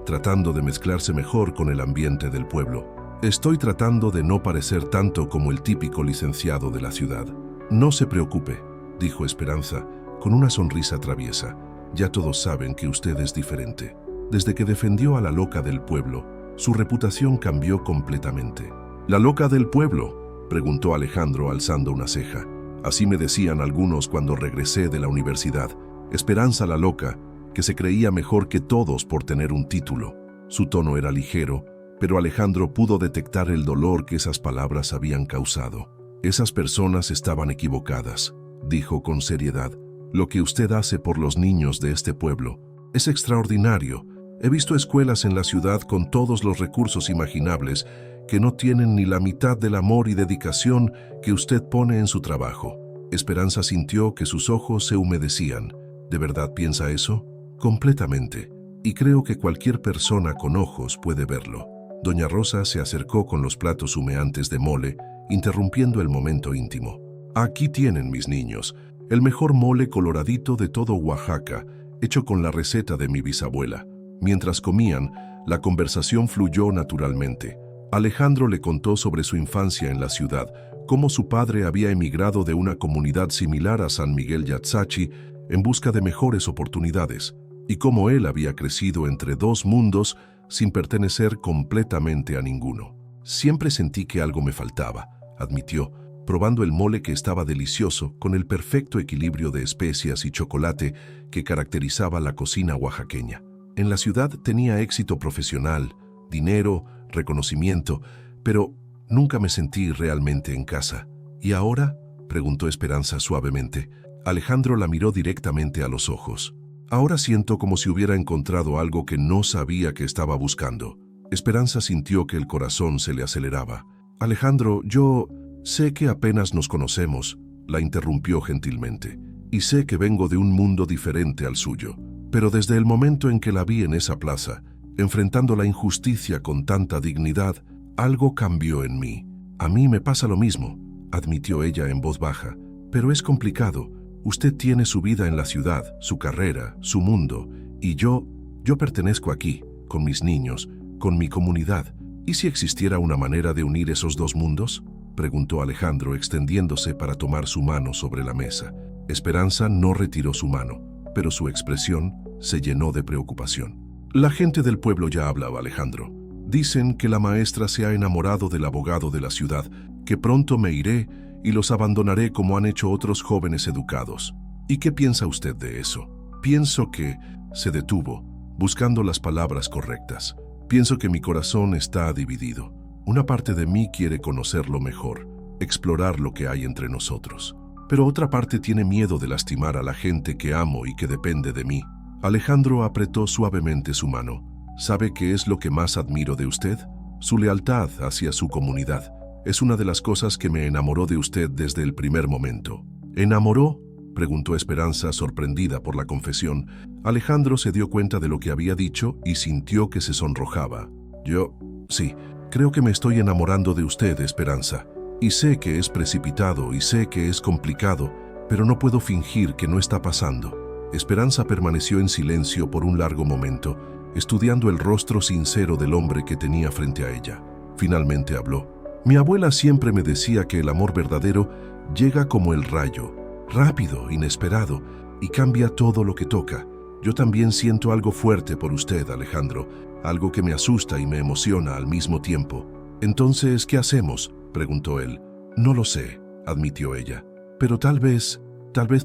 tratando de mezclarse mejor con el ambiente del pueblo. «Estoy tratando de no parecer tanto como el típico licenciado de la ciudad». «No se preocupe», dijo Esperanza, con una sonrisa traviesa. Ya todos saben que usted es diferente. Desde que defendió a la loca del pueblo, su reputación cambió completamente. ¿La loca del pueblo?, preguntó Alejandro alzando una ceja. Así me decían algunos cuando regresé de la universidad. Esperanza la loca, que se creía mejor que todos por tener un título. Su tono era ligero, pero Alejandro pudo detectar el dolor que esas palabras habían causado. Esas personas estaban equivocadas, dijo con seriedad. Lo que usted hace por los niños de este pueblo es extraordinario. He visto escuelas en la ciudad con todos los recursos imaginables que no tienen ni la mitad del amor y dedicación que usted pone en su trabajo. Esperanza sintió que sus ojos se humedecían. ¿De verdad piensa eso? Completamente. Y creo que cualquier persona con ojos puede verlo. Doña Rosa se acercó con los platos humeantes de mole, interrumpiendo el momento íntimo. Aquí tienen, mis niños, el mejor mole coloradito de todo Oaxaca, hecho con la receta de mi bisabuela. Mientras comían, la conversación fluyó naturalmente. Alejandro le contó sobre su infancia en la ciudad, cómo su padre había emigrado de una comunidad similar a San Miguel Yatzachi en busca de mejores oportunidades, y cómo él había crecido entre dos mundos sin pertenecer completamente a ninguno. Siempre sentí que algo me faltaba, admitió, probando el mole que estaba delicioso con el perfecto equilibrio de especias y chocolate que caracterizaba la cocina oaxaqueña. En la ciudad tenía éxito profesional, dinero, reconocimiento, pero nunca me sentí realmente en casa. ¿Y ahora?, preguntó Esperanza suavemente. Alejandro la miró directamente a los ojos. Ahora siento como si hubiera encontrado algo que no sabía que estaba buscando. Esperanza sintió que el corazón se le aceleraba. Alejandro, yo sé que apenas nos conocemos, la interrumpió gentilmente, y sé que vengo de un mundo diferente al suyo. Pero desde el momento en que la vi en esa plaza, enfrentando la injusticia con tanta dignidad, algo cambió en mí. A mí me pasa lo mismo, admitió ella en voz baja, pero es complicado. Usted tiene su vida en la ciudad, su carrera, su mundo, y yo pertenezco aquí, con mis niños, con mi comunidad. ¿Y si existiera una manera de unir esos dos mundos?, preguntó Alejandro, extendiéndose para tomar su mano sobre la mesa. Esperanza no retiró su mano, pero su expresión se llenó de preocupación. La gente del pueblo ya hablaba, Alejandro. Dicen que la maestra se ha enamorado del abogado de la ciudad, que pronto me iré y los abandonaré como han hecho otros jóvenes educados. ¿Y qué piensa usted de eso? Pienso que... Se detuvo, buscando las palabras correctas. Pienso que mi corazón está dividido. Una parte de mí quiere conocerlo mejor, explorar lo que hay entre nosotros. Pero otra parte tiene miedo de lastimar a la gente que amo y que depende de mí. Alejandro apretó suavemente su mano. ¿Sabe qué es lo que más admiro de usted? Su lealtad hacia su comunidad. Es una de las cosas que me enamoró de usted desde el primer momento. ¿Enamoró?, preguntó Esperanza, sorprendida por la confesión. Alejandro se dio cuenta de lo que había dicho y sintió que se sonrojaba. Sí, creo que me estoy enamorando de usted, Esperanza. Y sé que es precipitado y sé que es complicado, pero no puedo fingir que no está pasando. Esperanza permaneció en silencio por un largo momento, estudiando el rostro sincero del hombre que tenía frente a ella. Finalmente habló. Mi abuela siempre me decía que el amor verdadero llega como el rayo, rápido, inesperado, y cambia todo lo que toca. Yo también siento algo fuerte por usted, Alejandro, algo que me asusta y me emociona al mismo tiempo. Entonces, ¿qué hacemos?, preguntó él. No lo sé, admitió ella, pero tal vez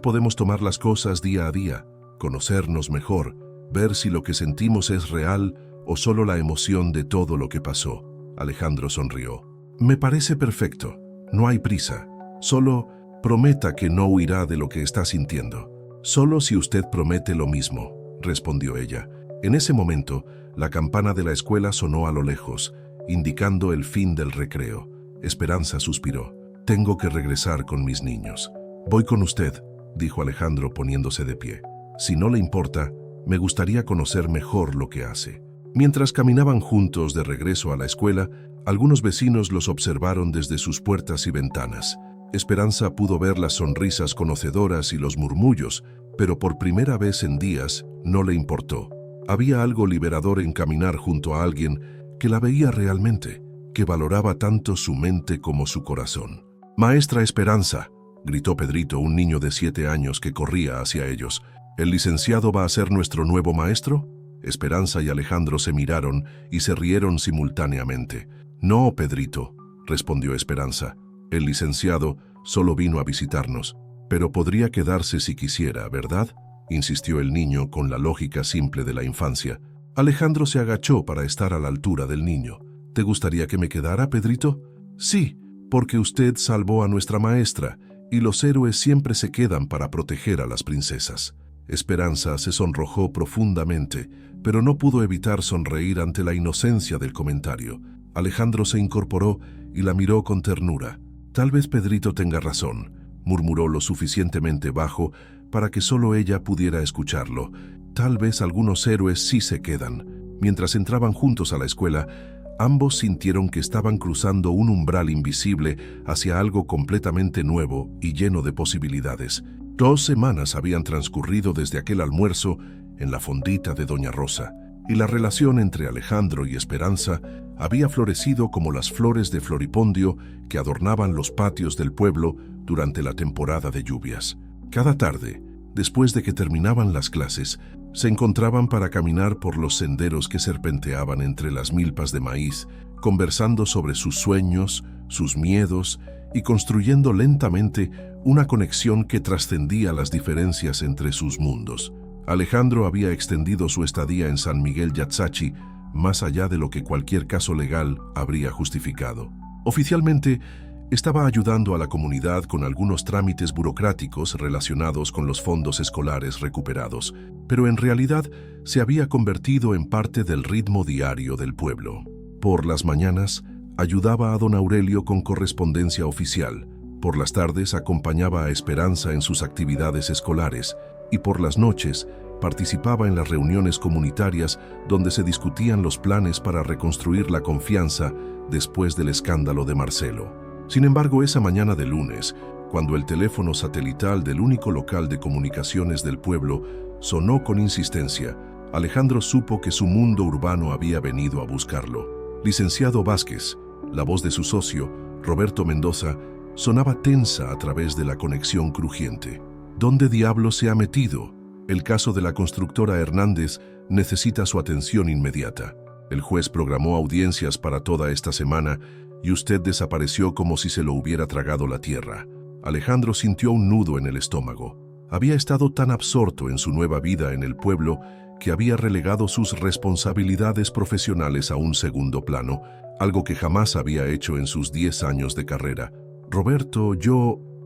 podemos tomar las cosas día a día, conocernos mejor, ver si lo que sentimos es real o solo la emoción de todo lo que pasó. Alejandro sonrió. Me parece perfecto, no hay prisa, solo prometa que no huirá de lo que está sintiendo. Solo si usted promete lo mismo, respondió ella. En ese momento, la campana de la escuela sonó a lo lejos, indicando el fin del recreo. Esperanza suspiró. Tengo que regresar con mis niños. Voy con usted, dijo Alejandro poniéndose de pie. Si no le importa, me gustaría conocer mejor lo que hace. Mientras caminaban juntos de regreso a la escuela, algunos vecinos los observaron desde sus puertas y ventanas. Esperanza pudo ver las sonrisas conocedoras y los murmullos, pero por primera vez en días no le importó. Había algo liberador en caminar junto a alguien que la veía realmente, que valoraba tanto su mente como su corazón. Maestra Esperanza, gritó Pedrito, un niño de 7 años que corría hacia ellos. ¿El licenciado va a ser nuestro nuevo maestro? Esperanza y Alejandro se miraron y se rieron simultáneamente. No, Pedrito, respondió Esperanza. El licenciado solo vino a visitarnos, pero podría quedarse si quisiera, ¿verdad?, insistió el niño con la lógica simple de la infancia. Alejandro se agachó para estar a la altura del niño. ¿Te gustaría que me quedara, Pedrito? Sí, porque usted salvó a nuestra maestra, y los héroes siempre se quedan para proteger a las princesas. Esperanza se sonrojó profundamente, pero no pudo evitar sonreír ante la inocencia del comentario. Alejandro se incorporó y la miró con ternura. Tal vez Pedrito tenga razón, murmuró lo suficientemente bajo para que solo ella pudiera escucharlo. Tal vez algunos héroes sí se quedan. Mientras entraban juntos a la escuela, ambos sintieron que estaban cruzando un umbral invisible hacia algo completamente nuevo y lleno de posibilidades. 2 semanas habían transcurrido desde aquel almuerzo en la fondita de Doña Rosa, y la relación entre Alejandro y Esperanza había florecido como las flores de floripondio que adornaban los patios del pueblo durante la temporada de lluvias. Cada tarde, después de que terminaban las clases, se encontraban para caminar por los senderos que serpenteaban entre las milpas de maíz, conversando sobre sus sueños, sus miedos y construyendo lentamente una conexión que trascendía las diferencias entre sus mundos. Alejandro había extendido su estadía en San Miguel Yatzachi más allá de lo que cualquier caso legal habría justificado. Oficialmente, estaba ayudando a la comunidad con algunos trámites burocráticos relacionados con los fondos escolares recuperados, pero en realidad se había convertido en parte del ritmo diario del pueblo. Por las mañanas, ayudaba a don Aurelio con correspondencia oficial, por las tardes acompañaba a Esperanza en sus actividades escolares y por las noches participaba en las reuniones comunitarias donde se discutían los planes para reconstruir la confianza después del escándalo de Marcelo. Sin embargo, esa mañana de lunes, cuando el teléfono satelital del único local de comunicaciones del pueblo sonó con insistencia, Alejandro supo que su mundo urbano había venido a buscarlo. Licenciado Vázquez, la voz de su socio, Roberto Mendoza, sonaba tensa a través de la conexión crujiente. ¿Dónde diablos se ha metido? El caso de la constructora Hernández necesita su atención inmediata. El juez programó audiencias para toda esta semana y usted desapareció como si se lo hubiera tragado la tierra. Alejandro sintió un nudo en el estómago. Había estado tan absorto en su nueva vida en el pueblo que había relegado sus responsabilidades profesionales a un segundo plano, algo que jamás había hecho en sus 10 años de carrera. Roberto,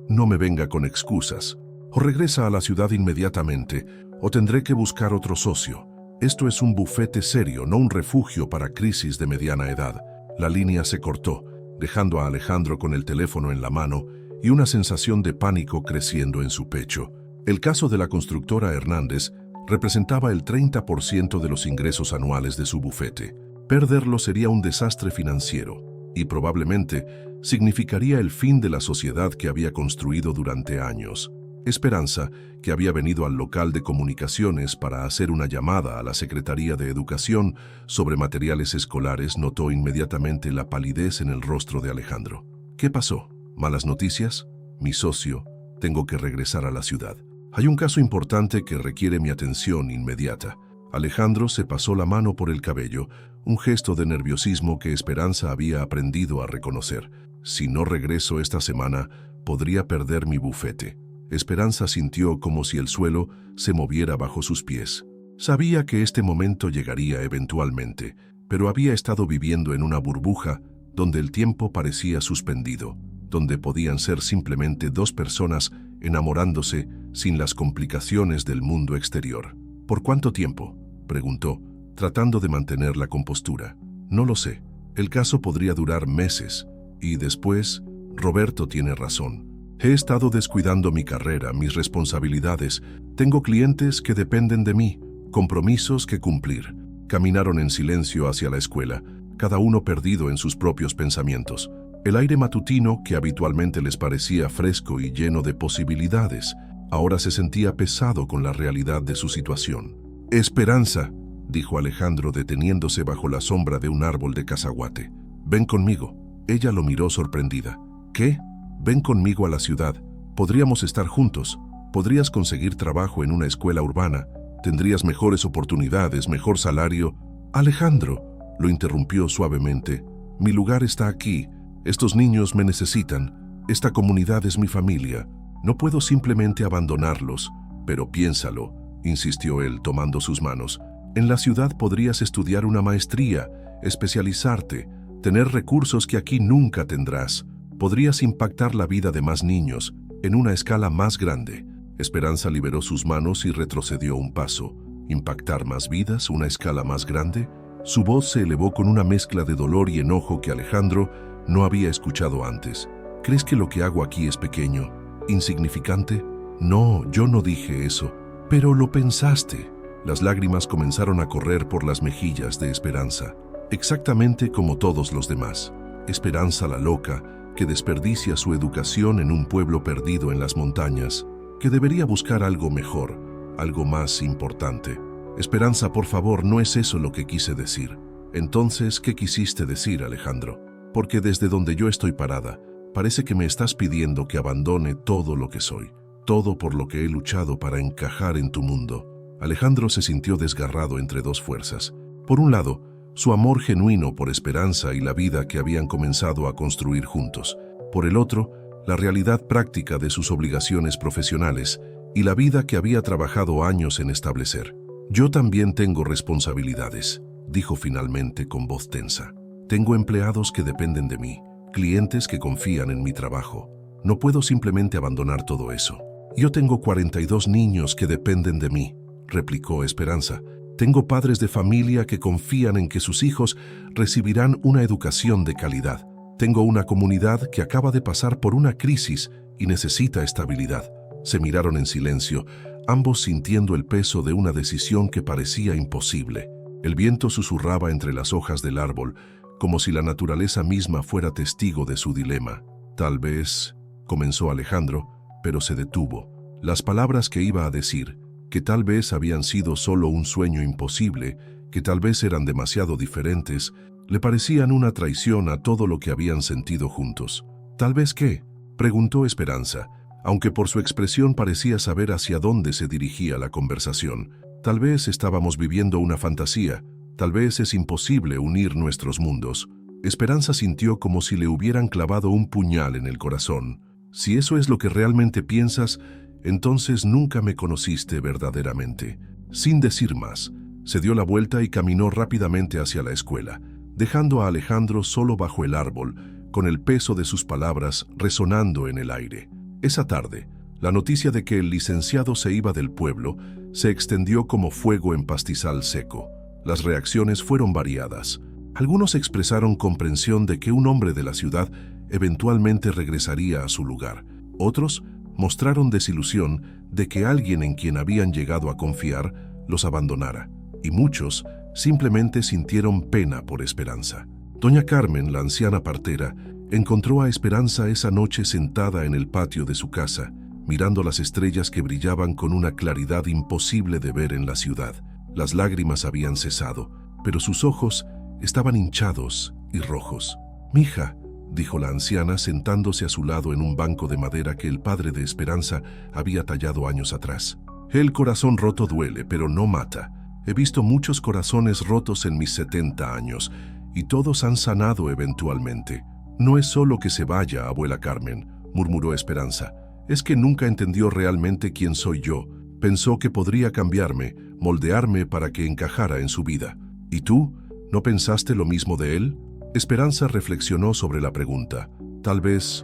no me venga con excusas. O regresa a la ciudad inmediatamente, o tendré que buscar otro socio. Esto es un bufete serio, no un refugio para crisis de mediana edad. La línea se cortó, dejando a Alejandro con el teléfono en la mano y una sensación de pánico creciendo en su pecho. El caso de la constructora Hernández representaba el 30% de los ingresos anuales de su bufete. Perderlo sería un desastre financiero y probablemente significaría el fin de la sociedad que había construido durante años. Esperanza, que había venido al local de comunicaciones para hacer una llamada a la Secretaría de Educación sobre materiales escolares, notó inmediatamente la palidez en el rostro de Alejandro. ¿Qué pasó? ¿Malas noticias? Mi socio, tengo que regresar a la ciudad. Hay un caso importante que requiere mi atención inmediata. Alejandro se pasó la mano por el cabello, un gesto de nerviosismo que Esperanza había aprendido a reconocer. Si no regreso esta semana, podría perder mi bufete. Esperanza sintió como si el suelo se moviera bajo sus pies. Sabía que este momento llegaría eventualmente, pero había estado viviendo en una burbuja donde el tiempo parecía suspendido, donde podían ser simplemente 2 personas enamorándose sin las complicaciones del mundo exterior. ¿Por cuánto tiempo?, preguntó, tratando de mantener la compostura. No lo sé. El caso podría durar meses. Y después, Roberto tiene razón. He estado descuidando mi carrera, mis responsabilidades. Tengo clientes que dependen de mí, compromisos que cumplir. Caminaron en silencio hacia la escuela, cada uno perdido en sus propios pensamientos. El aire matutino, que habitualmente les parecía fresco y lleno de posibilidades, ahora se sentía pesado con la realidad de su situación. «Esperanza», dijo Alejandro deteniéndose bajo la sombra de un árbol de cazaguate. «Ven conmigo». Ella lo miró sorprendida. «¿Qué? Ven conmigo a la ciudad. Podríamos estar juntos. Podrías conseguir trabajo en una escuela urbana. Tendrías mejores oportunidades, mejor salario. Alejandro, lo interrumpió suavemente. Mi lugar está aquí. Estos niños me necesitan. Esta comunidad es mi familia. No puedo simplemente abandonarlos. Pero piénsalo, insistió él tomando sus manos. En la ciudad podrías estudiar una maestría, especializarte, tener recursos que aquí nunca tendrás. Podrías impactar la vida de más niños, en una escala más grande. Esperanza liberó sus manos y retrocedió un paso. ¿Impactar más vidas, una escala más grande? Su voz se elevó con una mezcla de dolor y enojo que Alejandro no había escuchado antes. ¿Crees que lo que hago aquí es pequeño, insignificante? No, yo no dije eso. Pero lo pensaste. Las lágrimas comenzaron a correr por las mejillas de Esperanza, exactamente como todos los demás. Esperanza la loca, que desperdicia su educación en un pueblo perdido en las montañas, que debería buscar algo mejor, algo más importante. Esperanza, por favor, no es eso lo que quise decir. Entonces, ¿qué quisiste decir, Alejandro? Porque desde donde yo estoy parada, parece que me estás pidiendo que abandone todo lo que soy, todo por lo que he luchado para encajar en tu mundo. Alejandro se sintió desgarrado entre dos fuerzas. Por un lado, su amor genuino por Esperanza y la vida que habían comenzado a construir juntos. Por el otro, la realidad práctica de sus obligaciones profesionales y la vida que había trabajado años en establecer. Yo también tengo responsabilidades, dijo finalmente con voz tensa. Tengo empleados que dependen de mí, clientes que confían en mi trabajo. No puedo simplemente abandonar todo eso. Yo tengo 42 niños que dependen de mí, replicó Esperanza. Tengo padres de familia que confían en que sus hijos recibirán una educación de calidad. Tengo una comunidad que acaba de pasar por una crisis y necesita estabilidad. Se miraron en silencio, ambos sintiendo el peso de una decisión que parecía imposible. El viento susurraba entre las hojas del árbol, como si la naturaleza misma fuera testigo de su dilema. Tal vez, comenzó Alejandro, pero se detuvo. Las palabras que iba a decir, que tal vez habían sido solo un sueño imposible, que tal vez eran demasiado diferentes, le parecían una traición a todo lo que habían sentido juntos. ¿Tal vez qué?, preguntó Esperanza, aunque por su expresión parecía saber hacia dónde se dirigía la conversación. Tal vez estábamos viviendo una fantasía, tal vez es imposible unir nuestros mundos. Esperanza sintió como si le hubieran clavado un puñal en el corazón. Si eso es lo que realmente piensas, entonces nunca me conociste verdaderamente. Sin decir más, se dio la vuelta y caminó rápidamente hacia la escuela, dejando a Alejandro solo bajo el árbol, con el peso de sus palabras resonando en el aire. Esa tarde, la noticia de que el licenciado se iba del pueblo se extendió como fuego en pastizal seco. Las reacciones fueron variadas. Algunos expresaron comprensión de que un hombre de la ciudad eventualmente regresaría a su lugar. Otros mostraron desilusión de que alguien en quien habían llegado a confiar los abandonara, y muchos simplemente sintieron pena por Esperanza. Doña Carmen, la anciana partera, encontró a Esperanza esa noche sentada en el patio de su casa, mirando las estrellas que brillaban con una claridad imposible de ver en la ciudad. Las lágrimas habían cesado, pero sus ojos estaban hinchados y rojos. «Mija», dijo la anciana sentándose a su lado en un banco de madera que el padre de Esperanza había tallado años atrás. «El corazón roto duele, pero no mata. He visto muchos corazones rotos en mis 70 años, y todos han sanado eventualmente. No es solo que se vaya, abuela Carmen», murmuró Esperanza. «Es que nunca entendió realmente quién soy yo. Pensó que podría cambiarme, moldearme para que encajara en su vida. ¿Y tú? ¿No pensaste lo mismo de él?». Esperanza reflexionó sobre la pregunta. Tal vez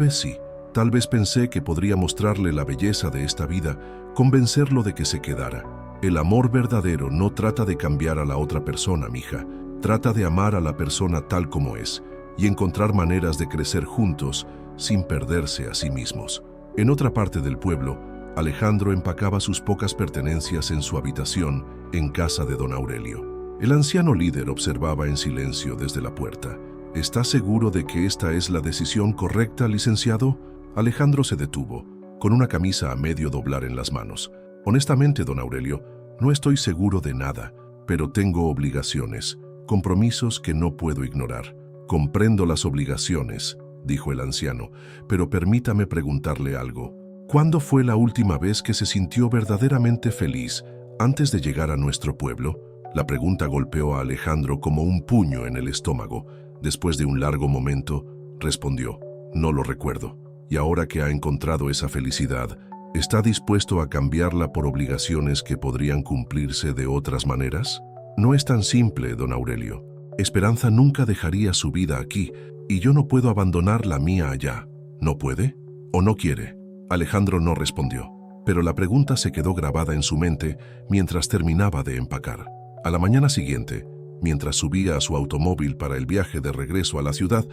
sí. Tal vez pensé que podría mostrarle la belleza de esta vida, convencerlo de que se quedara. El amor verdadero no trata de cambiar a la otra persona, mija. Trata de amar a la persona tal como es y encontrar maneras de crecer juntos sin perderse a sí mismos. En otra parte del pueblo, Alejandro empacaba sus pocas pertenencias en su habitación en casa de don Aurelio. El anciano líder observaba en silencio desde la puerta. «¿Está seguro de que esta es la decisión correcta, licenciado?». Alejandro se detuvo, con una camisa a medio doblar en las manos. «Honestamente, don Aurelio, no estoy seguro de nada, pero tengo obligaciones, compromisos que no puedo ignorar. Comprendo las obligaciones, dijo el anciano, pero permítame preguntarle algo. ¿Cuándo fue la última vez que se sintió verdaderamente feliz antes de llegar a nuestro pueblo? La pregunta golpeó a Alejandro como un puño en el estómago. Después de un largo momento, respondió: no lo recuerdo. Y ahora que ha encontrado esa felicidad, ¿está dispuesto a cambiarla por obligaciones que podrían cumplirse de otras maneras? No es tan simple, don Aurelio. Esperanza nunca dejaría su vida aquí, y yo no puedo abandonar la mía allá. ¿No puede? ¿O no quiere? Alejandro no respondió, pero la pregunta se quedó grabada en su mente mientras terminaba de empacar. A la mañana siguiente, mientras subía a su automóvil para el viaje de regreso a la ciudad,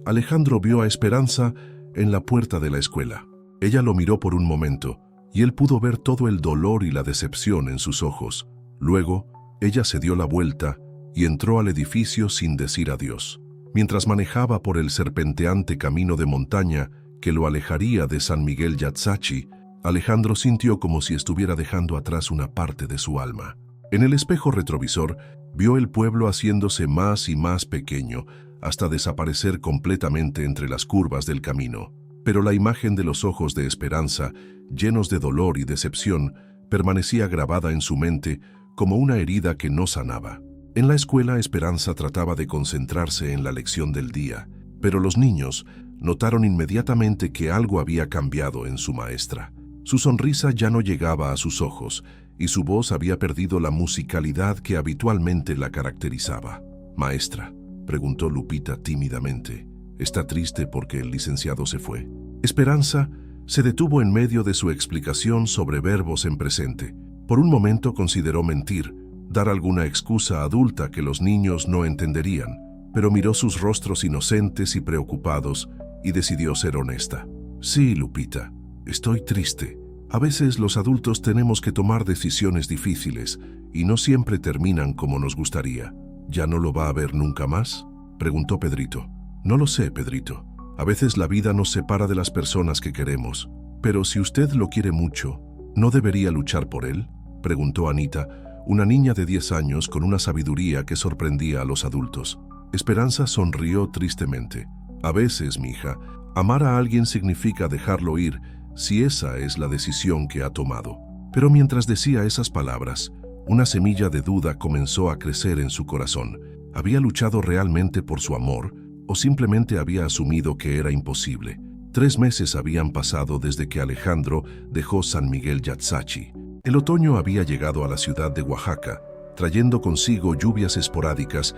Alejandro vio a Esperanza en la puerta de la escuela. Ella lo miró por un momento, y él pudo ver todo el dolor y la decepción en sus ojos. Luego, ella se dio la vuelta y entró al edificio sin decir adiós. Mientras manejaba por el serpenteante camino de montaña que lo alejaría de San Miguel Yatzachi, Alejandro sintió como si estuviera dejando atrás una parte de su alma. En el espejo retrovisor, vio el pueblo haciéndose más y más pequeño, hasta desaparecer completamente entre las curvas del camino. Pero la imagen de los ojos de Esperanza, llenos de dolor y decepción, permanecía grabada en su mente como una herida que no sanaba. En la escuela, Esperanza trataba de concentrarse en la lección del día, pero los niños notaron inmediatamente que algo había cambiado en su maestra. Su sonrisa ya no llegaba a sus ojos, y su voz había perdido la musicalidad que habitualmente la caracterizaba. «Maestra», preguntó Lupita tímidamente, «¿está triste porque el licenciado se fue?» Esperanza se detuvo en medio de su explicación sobre verbos en presente. Por un momento consideró mentir, dar alguna excusa adulta que los niños no entenderían, pero miró sus rostros inocentes y preocupados y decidió ser honesta. «Sí, Lupita, estoy triste. A veces los adultos tenemos que tomar decisiones difíciles y no siempre terminan como nos gustaría». «¿Ya no lo va a ver nunca más?», preguntó Pedrito. «No lo sé, Pedrito. A veces la vida nos separa de las personas que queremos. Pero si usted lo quiere mucho, ¿no debería luchar por él?», preguntó Anita, una niña de 10 años con una sabiduría que sorprendía a los adultos. Esperanza sonrió tristemente. «A veces, mija, amar a alguien significa dejarlo ir, si esa es la decisión que ha tomado». Pero mientras decía esas palabras, una semilla de duda comenzó a crecer en su corazón. ¿Había luchado realmente por su amor o simplemente había asumido que era imposible? 3 meses habían pasado desde que Alejandro dejó San Miguel Yatzachi. El otoño había llegado a la ciudad de Oaxaca, trayendo consigo lluvias esporádicas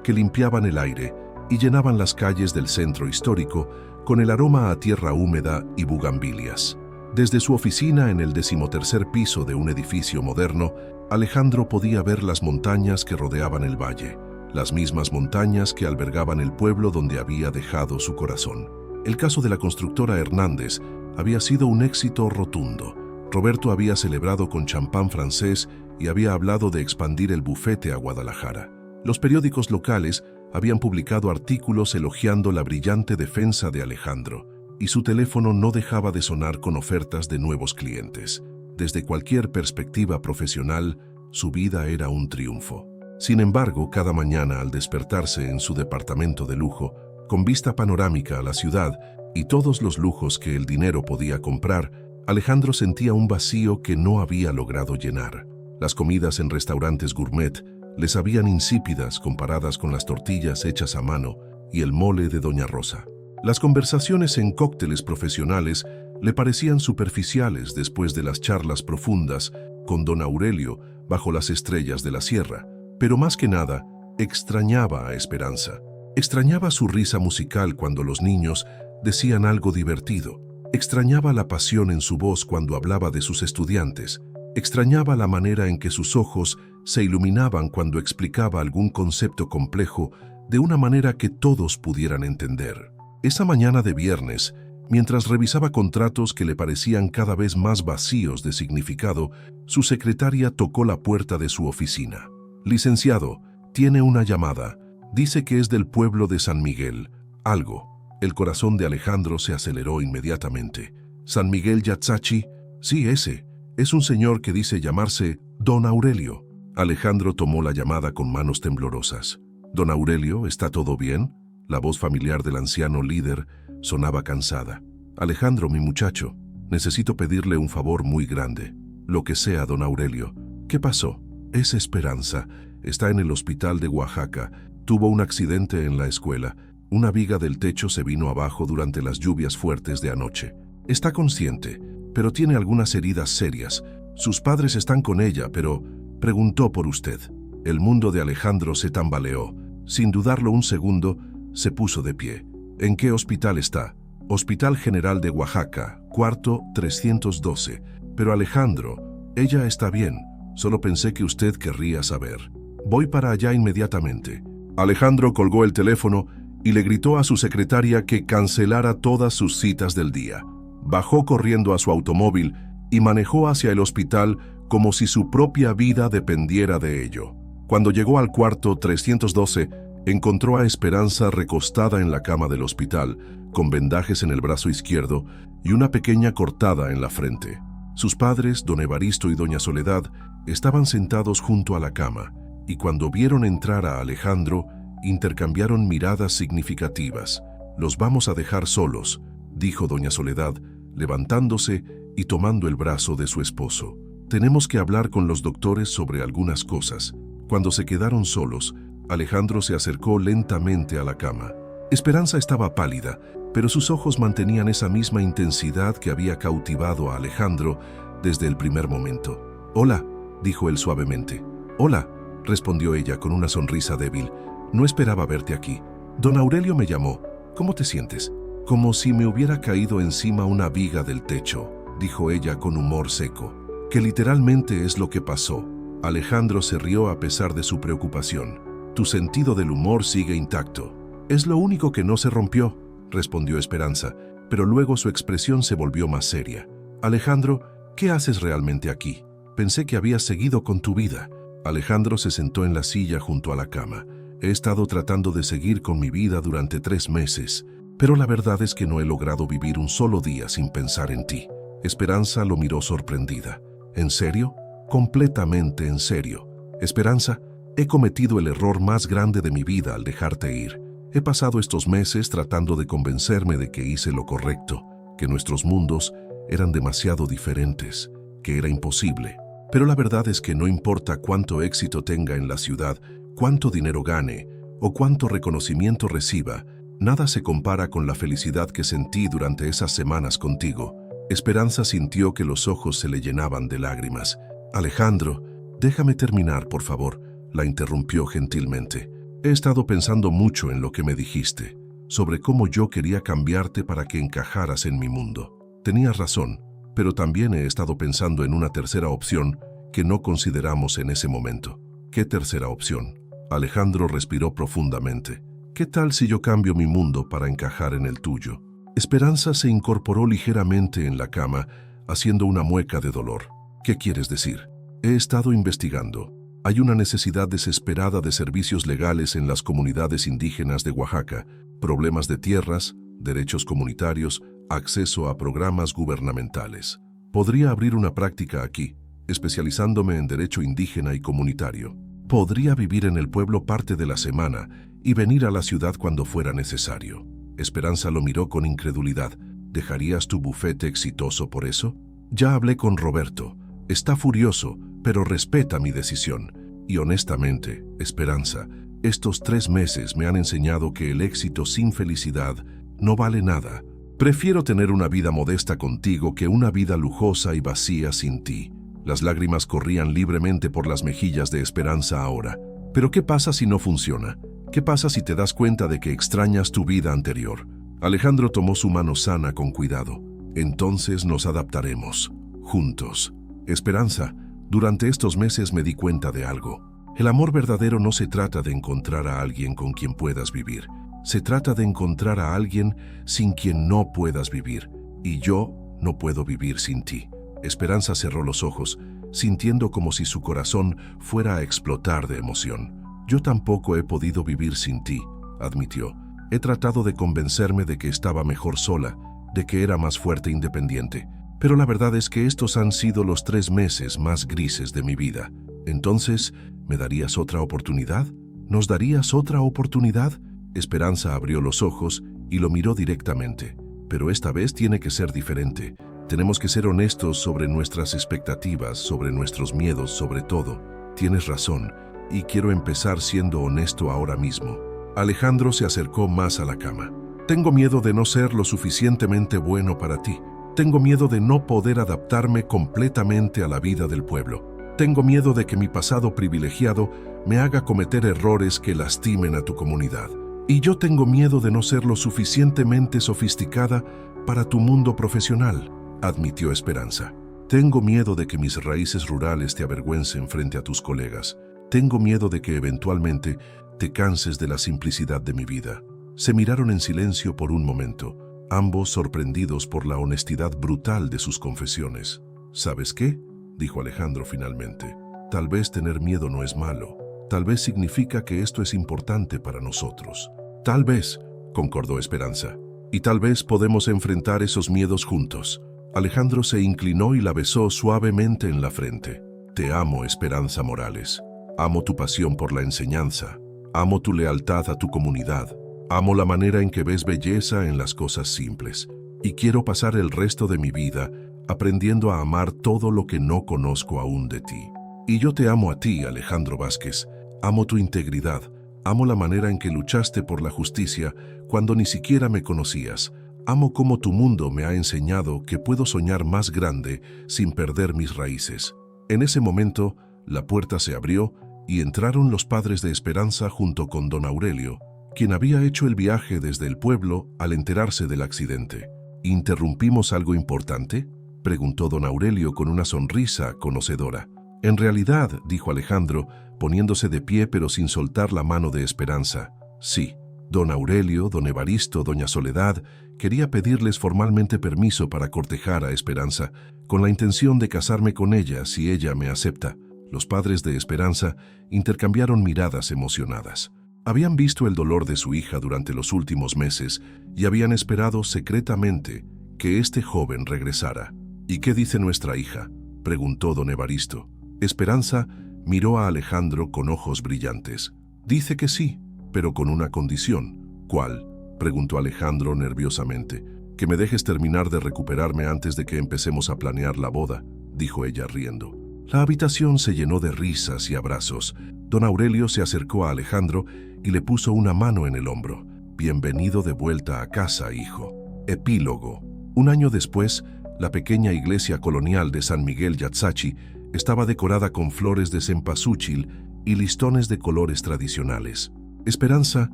que limpiaban el aire y llenaban las calles del centro histórico con el aroma a tierra húmeda y bugambilias. Desde su oficina en el 13º piso de un edificio moderno, Alejandro podía ver las montañas que rodeaban el valle, las mismas montañas que albergaban el pueblo donde había dejado su corazón. El caso de la constructora Hernández había sido un éxito rotundo. Roberto había celebrado con champán francés y había hablado de expandir el bufete a Guadalajara. Los periódicos locales habían publicado artículos elogiando la brillante defensa de Alejandro, y su teléfono no dejaba de sonar con ofertas de nuevos clientes. Desde cualquier perspectiva profesional, su vida era un triunfo. Sin embargo, cada mañana al despertarse en su departamento de lujo, con vista panorámica a la ciudad y todos los lujos que el dinero podía comprar, Alejandro sentía un vacío que no había logrado llenar. Las comidas en restaurantes gourmet le sabían insípidas comparadas con las tortillas hechas a mano y el mole de Doña Rosa. Las conversaciones en cócteles profesionales le parecían superficiales después de las charlas profundas con don Aurelio bajo las estrellas de la sierra, pero más que nada, extrañaba a Esperanza. Extrañaba su risa musical cuando los niños decían algo divertido. Extrañaba la pasión en su voz cuando hablaba de sus estudiantes. Extrañaba la manera en que sus ojos se iluminaban cuando explicaba algún concepto complejo de una manera que todos pudieran entender. Esa mañana de viernes, mientras revisaba contratos que le parecían cada vez más vacíos de significado, su secretaria tocó la puerta de su oficina. «Licenciado, tiene una llamada. Dice que es del pueblo de San Miguel. Algo». El corazón de Alejandro se aceleró inmediatamente. «¿San Miguel Yatzachi?» «Sí, ese. Es un señor que dice llamarse Don Aurelio». Alejandro tomó la llamada con manos temblorosas. «Don Aurelio, ¿está todo bien?». La voz familiar del anciano líder Sonaba cansada. Alejandro, mi muchacho, necesito pedirle un favor muy grande. Lo que sea, don Aurelio. ¿Qué pasó? Es Esperanza. Está en el hospital de Oaxaca. Tuvo un accidente en la escuela. Una viga del techo se vino abajo durante las lluvias fuertes de anoche. Está consciente, pero tiene algunas heridas serias. Sus padres están con ella, pero preguntó por usted. El mundo de Alejandro se tambaleó. Sin dudarlo un segundo, se puso de pie. ¿En qué hospital está? Hospital General de Oaxaca, cuarto 312. Pero Alejandro, ella está bien. Solo pensé que usted querría saber. Voy para allá inmediatamente. Alejandro colgó el teléfono y le gritó a su secretaria que cancelara todas sus citas del día. Bajó corriendo a su automóvil y manejó hacia el hospital como si su propia vida dependiera de ello. Cuando llegó al cuarto 312, encontró a Esperanza recostada en la cama del hospital, con vendajes en el brazo izquierdo y una pequeña cortada en la frente. Sus padres, don Evaristo y doña Soledad, estaban sentados junto a la cama, y cuando vieron entrar a Alejandro, intercambiaron miradas significativas. «Los vamos a dejar solos», dijo doña Soledad, levantándose y tomando el brazo de su esposo. «Tenemos que hablar con los doctores sobre algunas cosas». Cuando se quedaron solos, Alejandro se acercó lentamente a la cama. Esperanza estaba pálida, pero sus ojos mantenían esa misma intensidad que había cautivado a Alejandro desde el primer momento. «Hola», dijo él suavemente. «Hola», respondió ella con una sonrisa débil. «No esperaba verte aquí. Don Aurelio me llamó. ¿Cómo te sientes?» «Como si me hubiera caído encima una viga del techo», dijo ella con humor seco. «Que literalmente es lo que pasó». Alejandro se rió a pesar de su preocupación. «Tu sentido del humor sigue intacto». «Es lo único que no se rompió», respondió Esperanza, pero luego su expresión se volvió más seria. «Alejandro, ¿qué haces realmente aquí? Pensé que habías seguido con tu vida». Alejandro se sentó en la silla junto a la cama. «He estado tratando de seguir con mi vida durante 3 meses, pero la verdad es que no he logrado vivir un solo día sin pensar en ti». Esperanza lo miró sorprendida. «¿En serio?» «Completamente en serio. Esperanza, he cometido el error más grande de mi vida al dejarte ir. He pasado estos meses tratando de convencerme de que hice lo correcto, que nuestros mundos eran demasiado diferentes, que era imposible. Pero la verdad es que no importa cuánto éxito tenga en la ciudad, cuánto dinero gane o cuánto reconocimiento reciba, nada se compara con la felicidad que sentí durante esas semanas contigo». Esperanza sintió que los ojos se le llenaban de lágrimas. «Alejandro, déjame terminar, por favor», la interrumpió gentilmente. «He estado pensando mucho en lo que me dijiste, sobre cómo yo quería cambiarte para que encajaras en mi mundo. Tenías razón, pero también he estado pensando en una tercera opción que no consideramos en ese momento». «¿Qué tercera opción?» Alejandro respiró profundamente. «¿Qué tal si yo cambio mi mundo para encajar en el tuyo?» Esperanza se incorporó ligeramente en la cama, haciendo una mueca de dolor. «¿Qué quieres decir?» «He estado investigando. Hay una necesidad desesperada de servicios legales en las comunidades indígenas de Oaxaca, problemas de tierras, derechos comunitarios, acceso a programas gubernamentales. Podría abrir una práctica aquí, especializándome en derecho indígena y comunitario. Podría vivir en el pueblo parte de la semana y venir a la ciudad cuando fuera necesario». Esperanza lo miró con incredulidad. «¿Dejarías tu bufete exitoso por eso?» «Ya hablé con Roberto. Está furioso, pero respeta mi decisión. Y honestamente, Esperanza, estos 3 meses me han enseñado que el éxito sin felicidad no vale nada. Prefiero tener una vida modesta contigo que una vida lujosa y vacía sin ti». Las lágrimas corrían libremente por las mejillas de Esperanza ahora. «¿Pero qué pasa si no funciona? ¿Qué pasa si te das cuenta de que extrañas tu vida anterior?» Alejandro tomó su mano sana con cuidado. «Entonces nos adaptaremos, juntos». «Esperanza, durante estos meses me di cuenta de algo. El amor verdadero no se trata de encontrar a alguien con quien puedas vivir. Se trata de encontrar a alguien sin quien no puedas vivir. Y yo no puedo vivir sin ti». Esperanza cerró los ojos, sintiendo como si su corazón fuera a explotar de emoción. «Yo tampoco he podido vivir sin ti», admitió. «He tratado de convencerme de que estaba mejor sola, de que era más fuerte e independiente. Pero la verdad es que estos han sido los 3 meses más grises de mi vida. Entonces, ¿me darías otra oportunidad? ¿Nos darías otra oportunidad?» Esperanza abrió los ojos y lo miró directamente. Pero esta vez tiene que ser diferente. Tenemos que ser honestos sobre nuestras expectativas, sobre nuestros miedos, sobre todo. Tienes razón, y quiero empezar siendo honesto ahora mismo. Alejandro se acercó más a la cama. Tengo miedo de no ser lo suficientemente bueno para ti. Tengo miedo de no poder adaptarme completamente a la vida del pueblo. Tengo miedo de que mi pasado privilegiado me haga cometer errores que lastimen a tu comunidad. Y yo tengo miedo de no ser lo suficientemente sofisticada para tu mundo profesional, admitió Esperanza. Tengo miedo de que mis raíces rurales te avergüencen frente a tus colegas. Tengo miedo de que eventualmente te canses de la simplicidad de mi vida. Se miraron en silencio por un momento, ambos sorprendidos por la honestidad brutal de sus confesiones. ¿Sabes qué?, dijo Alejandro finalmente. Tal vez tener miedo no es malo. Tal vez significa que esto es importante para nosotros. Tal vez, concordó Esperanza. Y tal vez podemos enfrentar esos miedos juntos. Alejandro se inclinó y la besó suavemente en la frente. Te amo, Esperanza Morales. Amo tu pasión por la enseñanza. Amo tu lealtad a tu comunidad. Amo la manera en que ves belleza en las cosas simples. Y quiero pasar el resto de mi vida aprendiendo a amar todo lo que no conozco aún de ti. Y yo te amo a ti, Alejandro Vázquez. Amo tu integridad. Amo la manera en que luchaste por la justicia cuando ni siquiera me conocías. Amo cómo tu mundo me ha enseñado que puedo soñar más grande sin perder mis raíces. En ese momento, la puerta se abrió y entraron los padres de Esperanza junto con don Aurelio, quien había hecho el viaje desde el pueblo al enterarse del accidente. ¿Interrumpimos algo importante?, preguntó don Aurelio con una sonrisa conocedora. En realidad, dijo Alejandro, poniéndose de pie pero sin soltar la mano de Esperanza. Sí, don Aurelio, don Evaristo, doña Soledad, quería pedirles formalmente permiso para cortejar a Esperanza, con la intención de casarme con ella si ella me acepta. Los padres de Esperanza intercambiaron miradas emocionadas. Habían visto el dolor de su hija durante los últimos meses y habían esperado secretamente que este joven regresara. ¿Y qué dice nuestra hija?, preguntó don Evaristo. Esperanza miró a Alejandro con ojos brillantes. Dice que sí, pero con una condición. ¿Cuál?, preguntó Alejandro nerviosamente. Que me dejes terminar de recuperarme antes de que empecemos a planear la boda, dijo ella riendo. La habitación se llenó de risas y abrazos. Don Aurelio se acercó a Alejandro y le puso una mano en el hombro. Bienvenido de vuelta a casa, hijo. Epílogo. Un año después, la pequeña iglesia colonial de San Miguel Yatzachi estaba decorada con flores de cempasúchil y listones de colores tradicionales. Esperanza,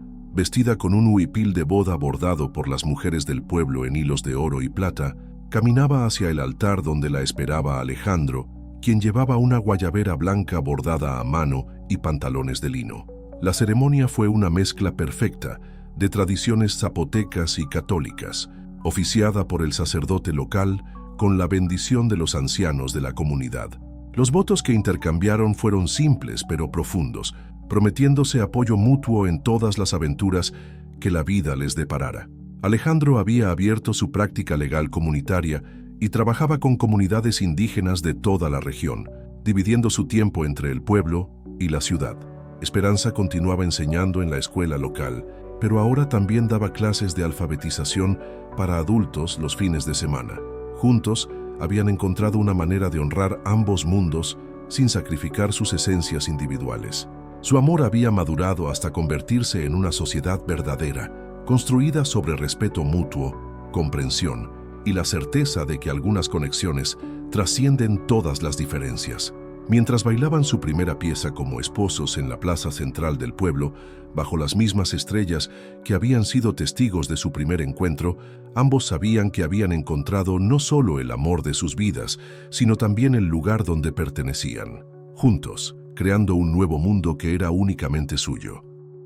vestida con un huipil de boda bordado por las mujeres del pueblo en hilos de oro y plata, caminaba hacia el altar donde la esperaba Alejandro, quien llevaba una guayabera blanca bordada a mano y pantalones de lino. La ceremonia fue una mezcla perfecta de tradiciones zapotecas y católicas, oficiada por el sacerdote local con la bendición de los ancianos de la comunidad. Los votos que intercambiaron fueron simples pero profundos, prometiéndose apoyo mutuo en todas las aventuras que la vida les deparara. Alejandro había abierto su práctica legal comunitaria y trabajaba con comunidades indígenas de toda la región, dividiendo su tiempo entre el pueblo y la ciudad. Esperanza continuaba enseñando en la escuela local, pero ahora también daba clases de alfabetización para adultos los fines de semana. Juntos, habían encontrado una manera de honrar ambos mundos sin sacrificar sus esencias individuales. Su amor había madurado hasta convertirse en una sociedad verdadera, construida sobre respeto mutuo, comprensión y la certeza de que algunas conexiones trascienden todas las diferencias. Mientras bailaban su primera pieza como esposos en la plaza central del pueblo, bajo las mismas estrellas que habían sido testigos de su primer encuentro, ambos sabían que habían encontrado no solo el amor de sus vidas, sino también el lugar donde pertenecían. Juntos, creando un nuevo mundo que era únicamente suyo.